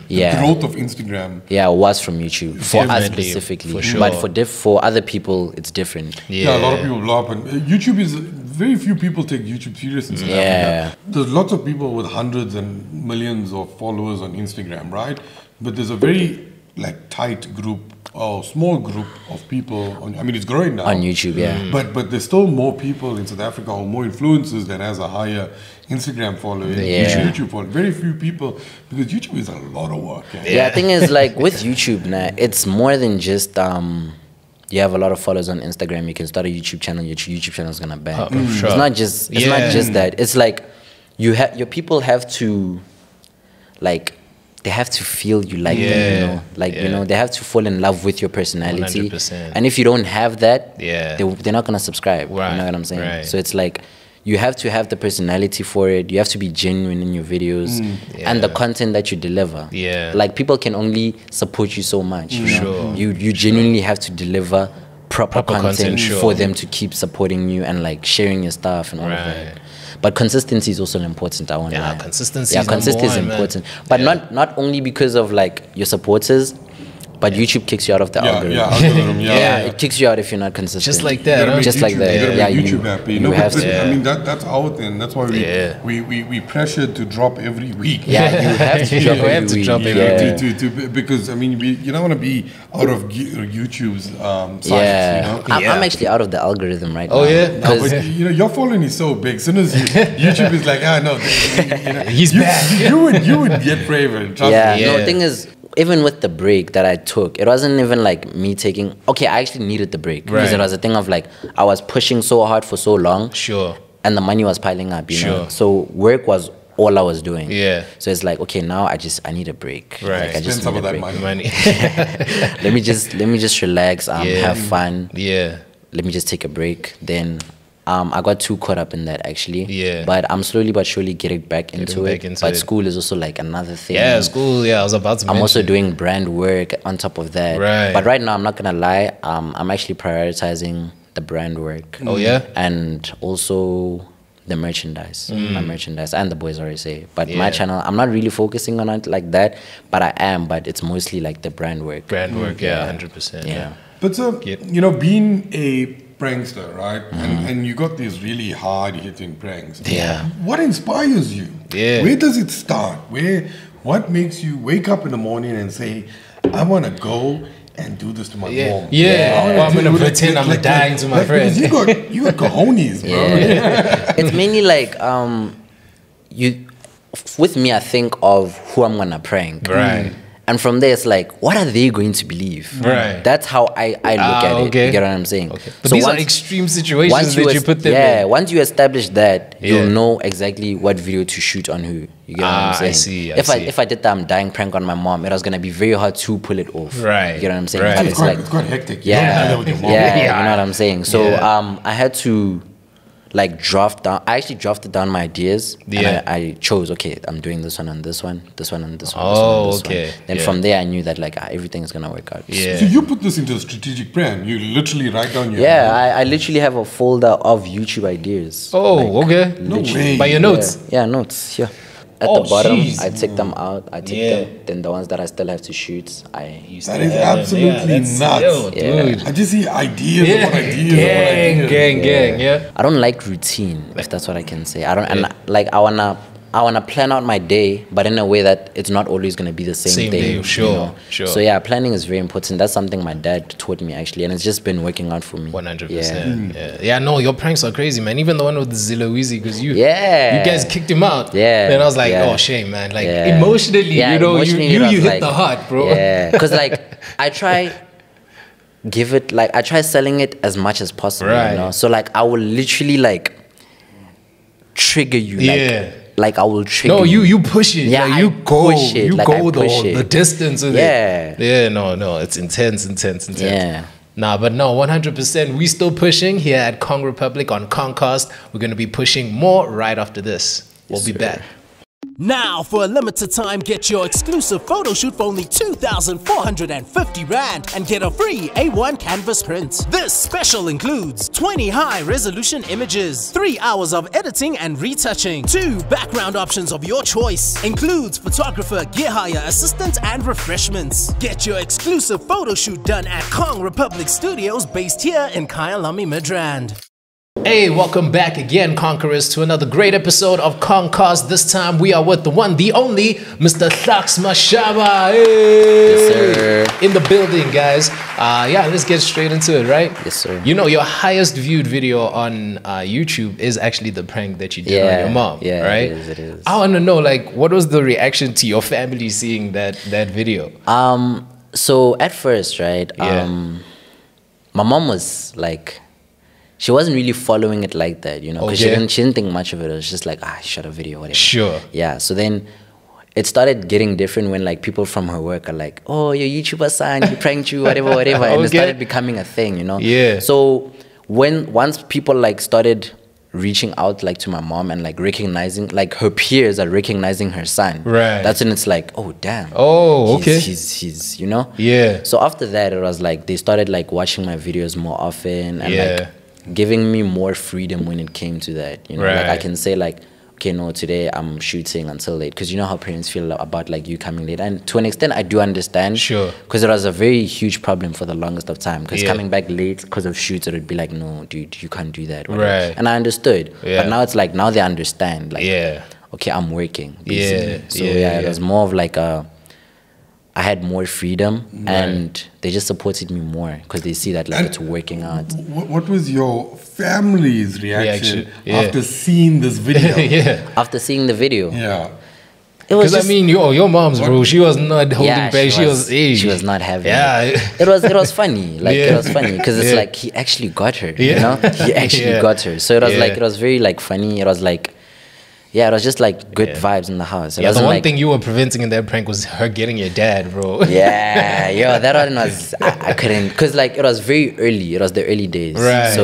D: The growth of Instagram.
E: Was from YouTube for us specifically. But for other people, it's different.
D: A lot of people laugh, and YouTube is very few people take YouTube serious in South Africa. There's lots of people with hundreds and millions of followers on Instagram, right? But there's a very like tight group or small group of people on, I mean it's growing now
E: on YouTube,
D: but there's still more people in South Africa or more influencers that has a higher Instagram following, YouTube following. Very few people, because YouTube is a lot of work.
E: The thing is like with YouTube now, it's more than just you have a lot of followers on Instagram, you can start a YouTube channel, your YouTube channel is gonna bang. It's not just that. It's like your people have to like, they have to feel you like them, you know, like you know, they have to fall in love with your personality.
C: 100%.
E: And if you don't have that, they're not gonna subscribe. You know what I'm saying? So it's like you have to have the personality for it. You have to be genuine in your videos and the content that you deliver. Like people can only support you so much. You know? You genuinely have to deliver proper content for them to keep supporting you and like sharing your stuff and all of that. But consistency is also important. I want to add.
C: Consistency
E: is important. But not only because of like your supporters, but YouTube kicks you out of the algorithm. It kicks you out if you're not consistent.
C: Just like that.
E: Just like that.
D: YouTube happy. You have to. I mean that's our thing. That's why we pressured to drop every week.
E: You have to drop every week.
D: Because I mean you don't want to be out of YouTube's sights. You know?
E: I'm actually out of the algorithm right now.
D: But you know your following is so big. As soon as YouTube is like, no, you know,
C: he's back.
D: You would get favored. Trust me.
E: No, the thing is, even with the break that I took, it wasn't even like me taking, I actually needed the break. Because it was a thing of like, I was pushing so hard for so long. And the money was piling up, you know. So work was all I was doing. So it's like, okay, now I need a break. Like, I just
D: spend some of that money.
E: let me just relax, have fun. Let me just take a break. Then I got too caught up in that actually. But I'm slowly but surely getting back into it. But school is also like another thing.
C: School, I was about to mention.
E: I'm also doing brand work on top of that. But right now, I'm not gonna lie, I'm actually prioritizing the brand work. And also the merchandise, my merchandise and TheBoyzRSA. But my channel, I'm not really focusing on it like that, but I am, but it's mostly like the brand work.
C: 100%.
D: But so, you know, being a prankster, right? And you got these really hard hitting pranks. What inspires you? Where does it start? What makes you wake up in the morning and say, I want to go and do this to my mom?
C: I'm going to pretend I'm dying to my friend.
D: You got cojones, bro.
E: It's mainly like, with me, I think of who I'm going to prank.
C: Right.
E: And from there, it's like, what are they going to believe?
C: Right.
E: That's how I look at it. You get what I'm saying?
C: Okay. But so these are extreme situations that you put them in.
E: Yeah, once you establish that, you'll know exactly what video to shoot on who. You get what I'm saying?
C: I see.
E: If I did that I'm dying prank on my mom, it was going to be very hard to pull it off.
C: Right.
E: You get what I'm saying?
C: Right.
D: It's quite hectic.
E: Yeah. You know what I'm saying? So I had to like draft down. I actually drafted down my ideas. And I chose, okay, I'm doing this one and this one, this one and this one.
C: Oh, okay.
E: Then from there, I knew that like everything's gonna work out.
C: Yeah.
D: So you put this into a strategic plan. You literally write down your
E: I literally have a folder of YouTube ideas.
C: Oh, like, okay.
D: No way.
C: By your notes.
E: Yeah, notes. Yeah. At the bottom, I take them out. I take them. Then the ones that I still have to shoot, I use.
D: That is absolutely nuts.
C: Dude.
D: I just see ideas upon ideas.
C: Gang. Yeah.
E: I don't like routine, if that's what I can say. I don't, and like I wanna plan out my day, but in a way that it's not always gonna be the same thing.
C: Sure.
E: So yeah, planning is very important. That's something my dad taught me actually, and it's just been working out for me.
C: 100%. Yeah. No, your pranks are crazy, man. Even the one with the Zilowizi, because you guys kicked him out.
E: Yeah.
C: And I was like, oh shame, man. Like emotionally, you hit the heart, bro.
E: Yeah. Because like I try selling it as much as possible.
C: Right.
E: You know? So like I will literally like trigger you. Like I will trigger.
C: No, you push it.
E: Yeah,
C: like, you go.
E: Push it.
C: You
E: like
C: go the distance with it.
E: Yeah.
C: No. It's intense.
E: Yeah.
C: Nah, but no, 100%. We still pushing here at Kong Republic on Kongcast. We're gonna be pushing more right after this. We'll be back.
A: Now, for a limited time, get your exclusive photo shoot for only 2,450 Rand and get a free A1 canvas print. This special includes 20 high-resolution images, 3 hours of editing and retouching, 2 background options of your choice, includes photographer, gear hire, assistant, and refreshments. Get your exclusive photo shoot done at Kong Republic Studios based here in Kyalami, Midrand.
C: Hey, welcome back again, Conquerors, to another great episode of Kongcast. This time we are with the one, the only, Mr. Hlaxx Mashaba. Hey!
E: Yes, sir.
C: In the building, guys. Let's get straight into it, right?
E: Yes, sir.
C: You know, your highest viewed video on YouTube is actually the prank that you did on your mom, right?
E: It is.
C: I want to know, like, what was the reaction to your family seeing that video?
E: So at first, right, my mom was like, she wasn't really following it like that, you know, because she didn't think much of it. It was just like, shot a video, whatever.
C: Sure.
E: Yeah. So then it started getting different when like people from her work are like, oh, your YouTuber son, he pranked you, whatever. And it started becoming a thing, you know.
C: Yeah.
E: So once people like started reaching out like to my mom and like recognizing, like her peers are recognizing her son.
C: Right.
E: That's when it's like, oh damn.
C: Oh, okay.
E: He's you know.
C: Yeah.
E: So after that, it was like they started like watching my videos more often and like giving me more freedom when it came to that, you know. Like I can say like, okay, no, today I'm shooting until late, because you know how parents feel about like you coming late, and to an extent I do understand.
C: Sure.
E: Because it was a very huge problem for the longest of time, because coming back late because of shoots, it would be like, no dude, you can't do that, whatever.
C: Right.
E: And I understood, but now it's like, now they understand, like, okay, I'm working basically. So it was more of like I had more freedom, and they just supported me more because they see that like it's working out.
D: What was your family's reaction after seeing this video?
E: After seeing the video?
D: Yeah.
E: It was
C: because I mean, your mom's, bro, she was not holding back. She
E: was not having it. It was funny. Like it was funny because it's like he actually got her. You know, he actually got her. So it was like, it was very like funny. It was like, it was just like good vibes in the house.
C: The one thing you were preventing in that prank was her getting your dad, bro.
E: That one was, I couldn't, because like it was very early. It was the early days.
C: Right.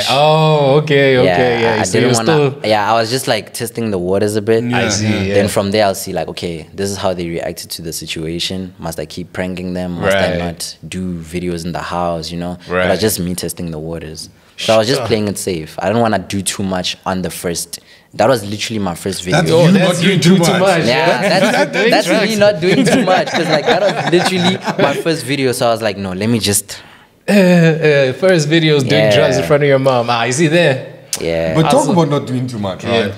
C: Oh, okay.
E: I didn't want to, I was just like testing the waters a bit.
C: I see.
E: Then from there, I'll see like, okay, this is how they reacted to the situation. Must I keep pranking them? Must I not do videos in the house, you know? It was just me testing the waters. So I was just playing it safe. I don't want to do too much on the first. That was literally my first video.
D: That's you not doing too much.
E: Yeah, that's really not doing too much, because like that was literally my first video. So I was like, no, let me just.
C: First videos doing drugs in front of your mom. You see there?
E: Yeah.
D: But talk about not doing too much, right?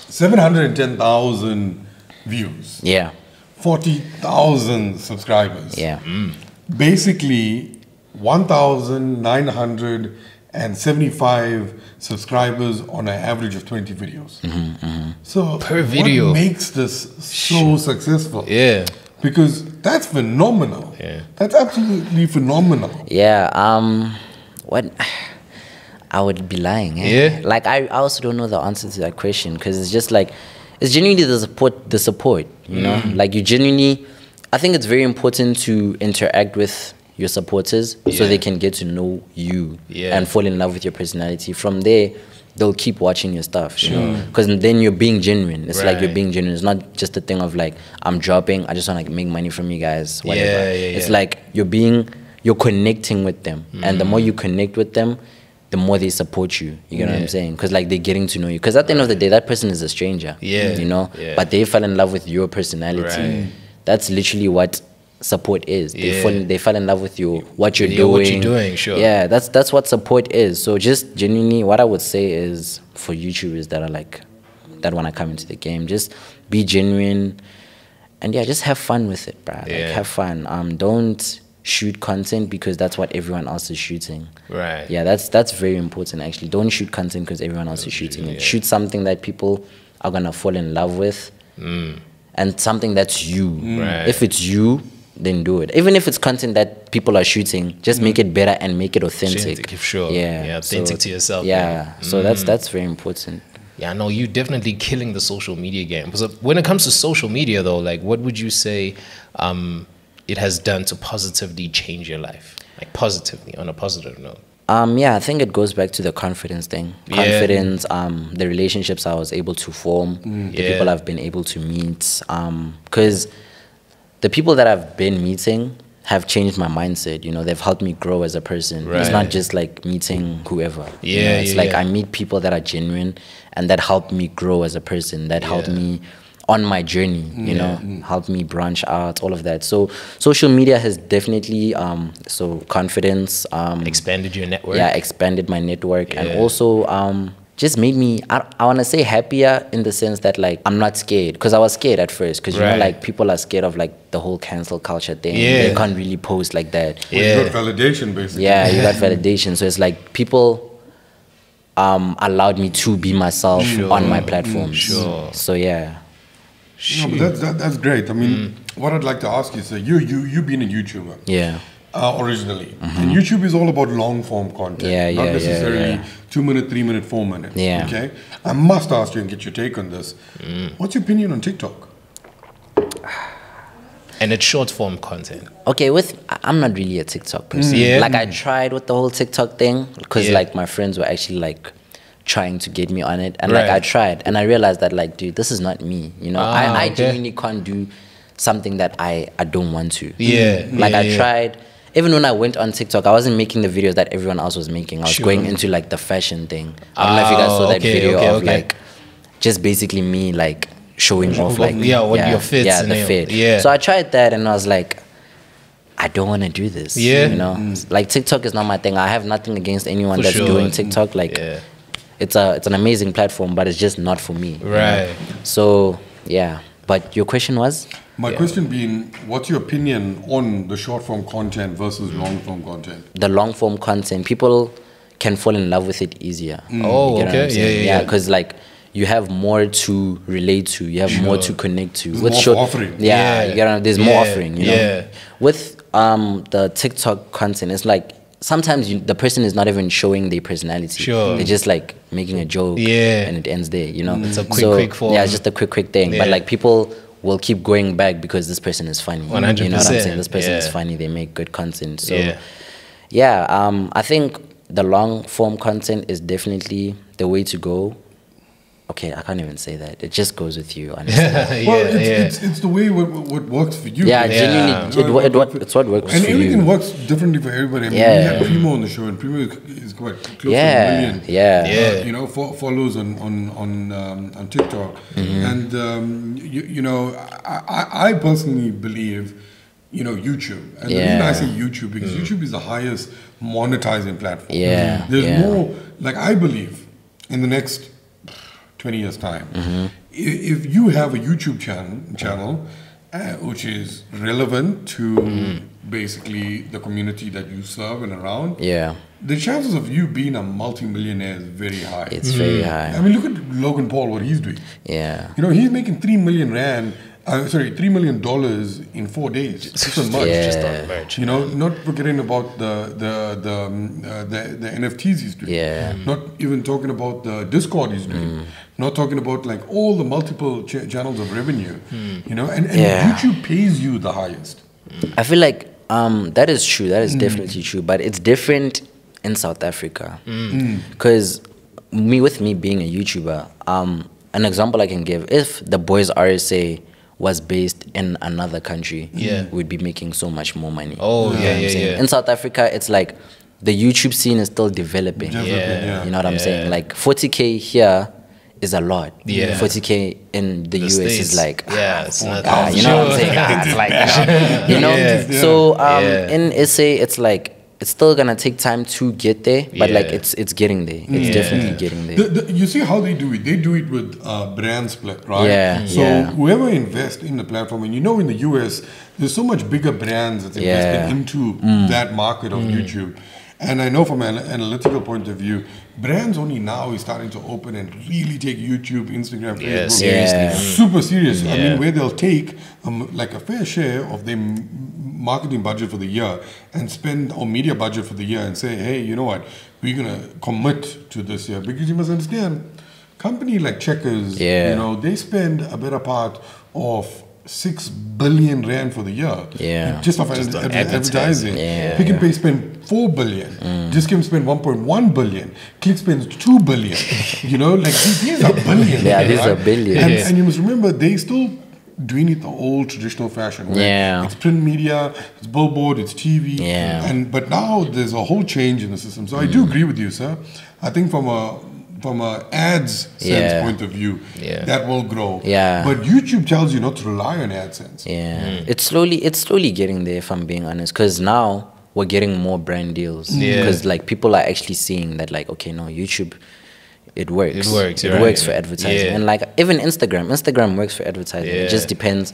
D: 710,000 views.
E: Yeah.
D: 40,000 subscribers.
E: Yeah.
D: Basically, 1,975 subscribers on an average of 20 videos. So
C: per video,
D: what makes this so successful?
C: Yeah.
D: Because that's phenomenal.
C: Yeah.
D: That's absolutely phenomenal.
E: Yeah. What I would be lying.
C: Yeah.
E: Like I also don't know the answer to that question because it's just like it's genuinely the support. You know, like you genuinely. I think it's very important to interact with your supporters so they can get to know you and fall in love with your personality. From there, they'll keep watching your stuff, you know, because then you're being genuine. It's like you're being genuine. It's not just a thing of like, I'm dropping, I just want to make money from you guys, whatever. It's like you're connecting with them. And the more you connect with them, the more they support you. You know what I'm saying? Because like they're getting to know you. Because at the end of the day, that person is a stranger, you know, but they fell in love with your personality. That's literally what support is. They fall in love with you, what you're doing.
C: What you're doing, sure.
E: Yeah, that's what support is. So just genuinely, what I would say is for YouTubers that are like that want to come into the game, just be genuine, and just have fun with it, bruh. Like have fun. Don't shoot content because that's what everyone else is shooting.
C: Right.
E: Yeah, that's very important actually. Don't shoot content because everyone else is shooting it. Shoot something that people are gonna fall in love with, and something that's you. If it's you, then do it. Even if it's content that people are shooting, just make it better and make it authentic.
C: Sure. Yeah, authentic to yourself.
E: Yeah, so that's very important.
C: Yeah, I know you're definitely killing the social media game. So when it comes to social media though, like what would you say it has done to positively change your life? Like positively, on a positive note.
E: Yeah, I think it goes back to the confidence thing. Confidence, the relationships I was able to form, the people I've been able to meet. Because the people that I've been meeting have changed my mindset. You know, they've helped me grow as a person. It's not just like meeting whoever. It's like I meet people that are genuine and that help me grow as a person, that help me on my journey, you know, help me branch out, all of that. So social media has definitely, so confidence.
C: Expanded your network.
E: Yeah, expanded my network. And also just made me, I want to say happier in the sense that like, I'm not scared. Because I was scared at first. Because, you know, like people are scared of like the whole cancel culture thing. They can't really post like that.
D: Well, you got validation basically.
E: Yeah, you got validation. So it's like people allowed me to be myself on my platforms. So yeah.
D: No, but that's great. I mean, what I'd like to ask you, so you've been a YouTuber. Originally. And YouTube is all about long form content. Not necessarily 2 minute, 3 minute, 4 minute. Okay. I must ask you and get your take on this. What's your opinion on TikTok?
C: And it's short form content.
E: Okay, I'm not really a TikTok person. Like I tried with the whole TikTok thing because like my friends were actually like trying to get me on it, and like I tried and I realized that like, dude, this is not me, you know. I genuinely can't do something that I don't want to. I tried. Even when I went on TikTok, I wasn't making the videos that everyone else was making. I was going into like the fashion thing. I don't know if you guys saw that video of like just basically me like showing off like
C: what your fits and
E: the fit. So I tried that and I was like, I don't want to do this. You know, like TikTok is not my thing. I have nothing against anyone that's doing TikTok. Like it's an amazing platform, but it's just not for me. You know? So yeah. But your question was?
D: My question being, what's your opinion on the short form content versus long form content?
E: The long form content, people can fall in love with it easier.
C: Oh, okay.
E: Yeah, because like you have more to relate to, you have more to connect to.
D: There's with more offering.
E: There's more offering, you know. With the TikTok content, it's like sometimes the person is not even showing their personality. They're just like making a joke and it ends there, you know.
C: It's a quick form.
E: Yeah, it's just a quick thing. But like people will keep going back because this person is funny.
C: 100%.
E: You know what I'm saying? This person is funny. They make good content. So I think the long form content is definitely the way to go. Okay, I can't even say that. It just goes with you, honestly.
D: It's the way what works for you.
E: Genuinely, it's what works for you.
D: And everything works differently for everybody. I mean, we had Primo on the show, and Primo is quite close to 1 million. You know, followers on TikTok. And you know, I personally believe, you know, YouTube. And the reason I say YouTube because YouTube is the highest monetizing platform. There's more. Like I believe, in the next 20 years time, if you have a YouTube channel which is relevant to basically the community that you serve and around, the chances of you being a multi-millionaire is very high.
E: It's very high.
D: I mean, look at Logan Paul, what he's doing.
E: Yeah.
D: You know, he's making $3 million in 4 days. Just on merch.
E: Just on
C: merch.
D: You know, not forgetting about the NFTs he's doing.
E: Yeah.
D: Not even talking about the Discord he's doing. Not talking about like all the multiple channels of revenue. You know, and YouTube pays you the highest.
E: I feel like that is true. That is definitely true. But it's different in South Africa. Because with me being a YouTuber, an example I can give, if TheBoyzRSA was based in another country, we'd be making so much more money. In South Africa, it's like the YouTube scene is still developing. You know what I'm saying? Like 40K here is a lot. 40K in the US States is like,
C: it's not
E: you know what I'm saying? It's like, you know? So in SA, it's like, it's still gonna take time to get there, but like it's getting there. It's definitely getting there.
D: You see how they do it? They do it with brand split, right? So whoever invests in the platform, and you know, in the US, there's so much bigger brands that's invested into that market of YouTube. And I know from an analytical point of view, brands only now is starting to open and really take YouTube, Instagram, Facebook seriously, super serious. I mean, where they'll take like a fair share of their marketing budget for the year and spend, or media budget for the year, and say, hey, you know what, we're gonna commit to this year. Because you must understand, company like Checkers, you know, they spend a better part of 6 billion rand for the year, just off advertising. Pick n Pay spend 4 billion. Just Kim spend 1.1 billion. Click spends 2 billion. You know, like these are billions.
E: These are billions.
D: And you must remember, they still doing it the old traditional fashion. Right? It's print media, it's billboard, it's TV. But now there's a whole change in the system. So I do agree with you, sir. I think from a ads sense point of view, that will grow. But YouTube tells you not to rely on AdSense.
E: It's slowly getting there, if I'm being honest. Because now we're getting more brand deals. Because like people are actually seeing that, like, okay, no, YouTube, it works. It works for advertising. And like even Instagram works for advertising. It just depends.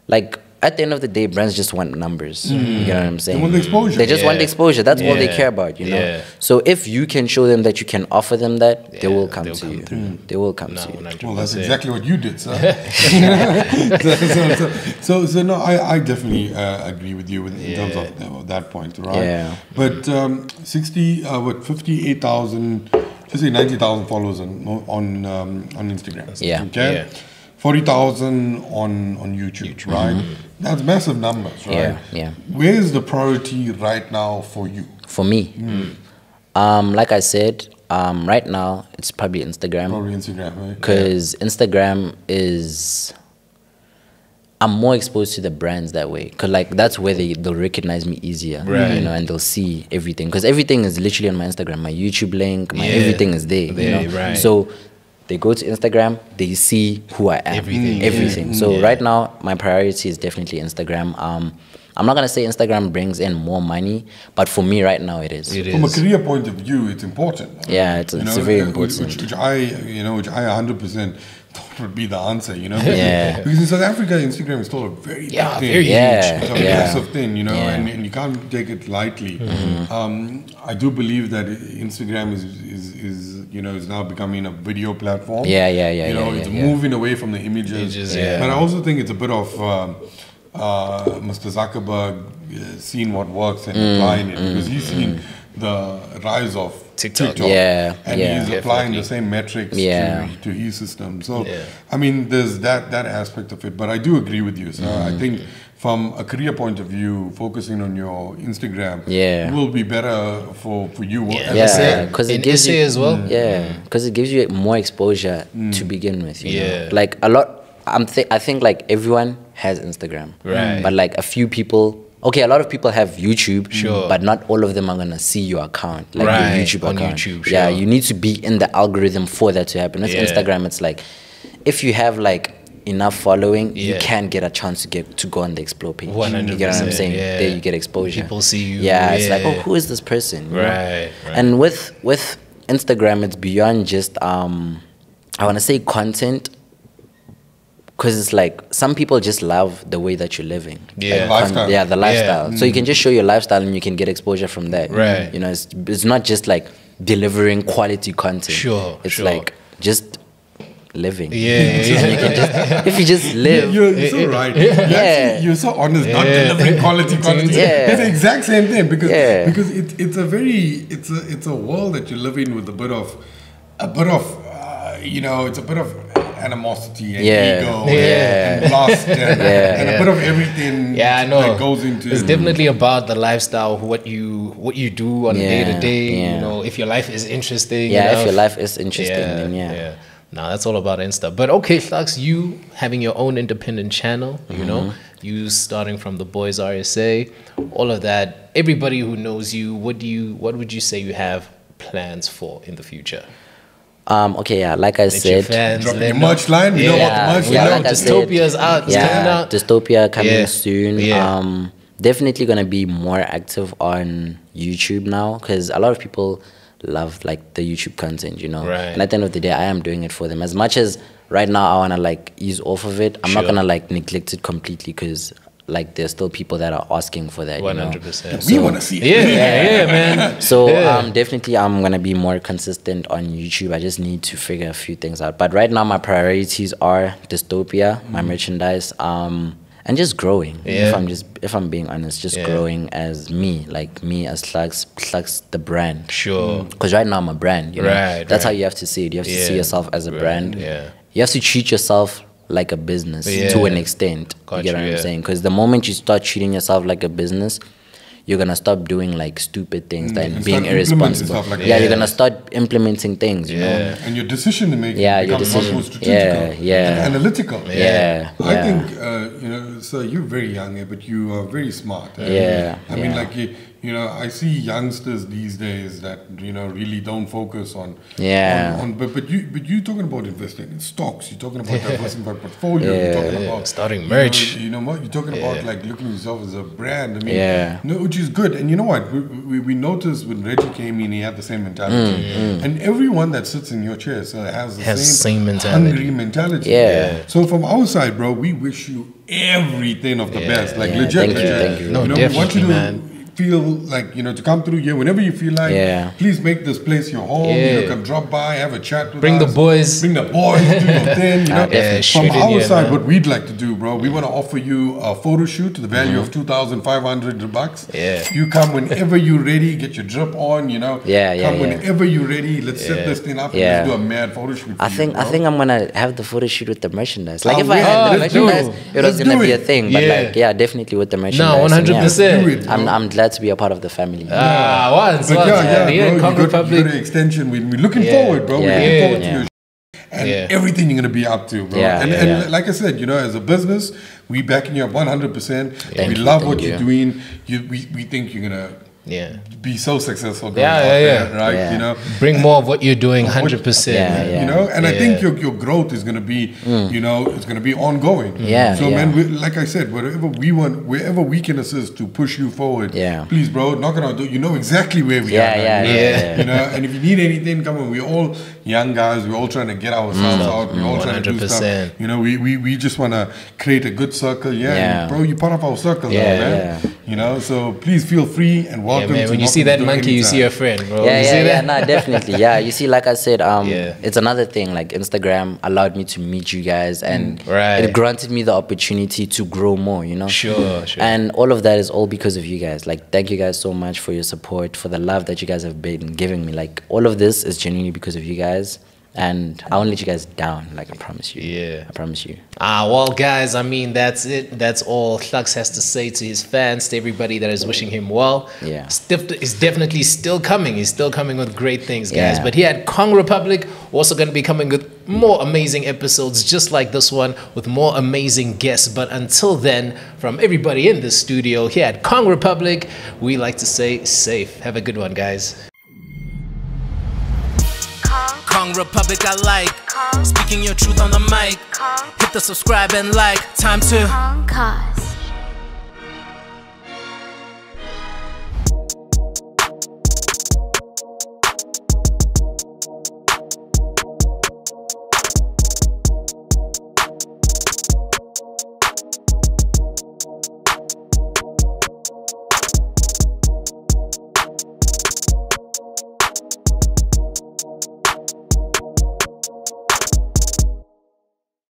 E: Like at the end of the day, brands just want numbers. You know what I'm saying?
D: They want the exposure.
E: They just want the exposure. That's all they care about, you know? So if you can show them that you can offer them that, they will come to you. They will come to you.
C: 100%.
D: Well, that's exactly what you did, sir. so no, I definitely agree with you in terms of that point, right? But 58,000, let's say 90,000 followers on Instagram. Okay? 40,000 on YouTube, right? That's massive numbers, right? Where's the priority right now for you?
E: For me? Like I said, right now, it's probably Instagram.
D: Probably Instagram, right?
E: Because Instagram is... I'm more exposed to the brands that way. Because like, that's where they'll recognize me easier. You know, and they'll see everything. Because everything is literally on my Instagram. My YouTube link, my everything is there. You know? So... they go to Instagram, they see who I am. Everything. So right now, my priority is definitely Instagram. I'm not going to say Instagram brings in more money, but for me right now, it is.
D: From a career point of view, it's important.
E: It's very important.
D: Which I 100% thought would be the answer, you know? Because in South Africa, Instagram is still a very big thing.
C: Very huge.
D: It's a massive thing, you know, and you can't take it lightly. I do believe that Instagram is now becoming a video platform. You know, it's moving away from the images. But I also think it's a bit of Mr. Zuckerberg seeing what works and applying it, because he's seen the rise of TikTok. And he's applying the same metrics to his system. So, I mean, there's that aspect of it. But I do agree with you. So I think from a career point of view, focusing on your Instagram will be better for you.
E: Because it gives you as well. Because it gives you more exposure to begin with. You know? Like a lot. I think like everyone has Instagram, but like a few people. Okay, a lot of people have YouTube, but not all of them are gonna see your account, like your YouTube account. You need to be in the algorithm for that to happen. With Instagram, it's like if you have like enough following, you can get a chance to go on the explore page.
C: 100%.
E: You get what I'm saying? There you get exposure.
C: People see you.
E: It's like, oh, who is this person? Right. And with Instagram, it's beyond just I want to say content. because it's like some people just love the way that you're living.
D: Yeah, lifestyle.
E: Yeah, the lifestyle. So you can just show your lifestyle and you can get exposure from that.
C: Right.
E: You know, it's not just like delivering quality content.
C: Sure.
E: It's like just living.
C: Yeah.
E: And you can just, if you just live.
D: You're so right. You're so honest. Not delivering quality content.
E: Yeah.
D: It's the exact same thing because it's a world that you live in with a bit of it's a bit of animosity and ego and lust and a bit of everything that goes into.
C: It's definitely about the lifestyle, what you do on a day to day. You know, if your life is interesting.
E: If your life is interesting, then
C: No, that's all about Insta. But okay, Hlaxx, you having your own independent channel, you know, you starting from TheBoyzRSA, all of that. Everybody who knows you, what would you say you have plans for in the future?
E: Like I said,
D: dropping the merch line. We know about the merch line.
E: Like
C: Dystopia's out. It's coming out.
E: Dystopia coming soon. Definitely gonna be more active on YouTube now because a lot of people love like the YouTube content, you know.
C: Right.
E: And at the end of the day, I am doing it for them. As much as right now I wanna like ease off of it, I'm not gonna like neglect it completely because like there's still people that are asking for that.
C: 100%.
D: We want to see it.
C: Yeah, man.
E: So definitely I'm gonna be more consistent on YouTube. I just need to figure a few things out. But right now my priorities are Dystopia, my merchandise, and just growing. If I'm being honest, just growing as me as Hlaxx the brand.
C: Sure.
E: Because right now I'm a brand. You know?
C: Right.
E: That's how you have to see it. You have to see yourself as a brand.
C: Yeah.
E: You have to treat yourself like a business to an extent. You get what I'm saying? Because the moment you start treating yourself like a business, you're gonna stop doing like stupid things and being irresponsible. You're gonna start implementing things, you know.
D: And your decision making becomes much more strategical and analytical. I think so you're very young, but you are very smart. I mean, like I see youngsters these days that really don't focus on but you're talking about investing in stocks, you're talking about diversifying portfolio, you're talking about
C: starting merch,
D: you're talking about like looking at yourself as a brand. I mean, which is good. And you know what, we noticed when Reggie came in, he had the same mentality, and everyone that sits in your chair has the same mentality, hungry mentality. So from our side, bro, we wish you everything of the best, like legit.
E: Thank you.
C: No, definitely, man.
D: Feel like to come through here whenever you feel like. Please make this place your home. Come drop by, have a chat with us.
C: Bring the boys, do
D: your thing. From our side, what we'd like to do, bro, we want to offer you a photo shoot to the value of $2,500. You come whenever you're ready. Get your drip on. Come whenever you're ready. Let's set this thing up and let's do a mad photo shoot.
E: I think I'm gonna have the photo shoot with the merchandise. Like if I had the merchandise, it was gonna be a thing. But definitely with the merchandise.
C: No, 100%.
E: I'm glad to be a part of the family.
C: Once.
D: Bro, you got an extension. We're looking forward, bro. We're looking forward to your and everything you're going to be up to, bro. And like I said, as a business, we backing you up 100%. We love what you're doing. We think you're going to be so successful. Right?
C: Bring more of what you're doing, 100%.
D: And I think your growth is going to be, it's going to be ongoing. So, man, like I said, wherever we can assist to push you forward, please, bro, knock it on. You know exactly where we are. And if you need anything, come on. We're all young guys. We're all trying to get ourselves out. We're all trying to do stuff. We just want to create a good circle. Bro, you're part of our circle now, man. So please feel free and welcome.
C: Man, when you see that monkey, you see a friend, bro.
E: No, definitely. You see, like I said, it's another thing. Like Instagram allowed me to meet you guys, and it granted me the opportunity to grow more.
C: Sure.
E: And all of that is all because of you guys. Like, thank you guys so much for your support, for the love that you guys have been giving me. Like, all of this is genuinely because of you guys. And I won't let you guys down, like I promise you. I promise you.
C: Well, guys, I mean, that's it. That's all Hlaxx has to say to his fans, to everybody that is wishing him well. It's definitely still coming. He's still coming with great things, guys. But here at Kong Republic, also going to be coming with more amazing episodes just like this one with more amazing guests. But until then, from everybody in the studio here at Kong Republic, we like to say safe. Have a good one, guys. Kong Republic, I like speaking your truth on the mic. Hit the subscribe and like. Time to Kongcast.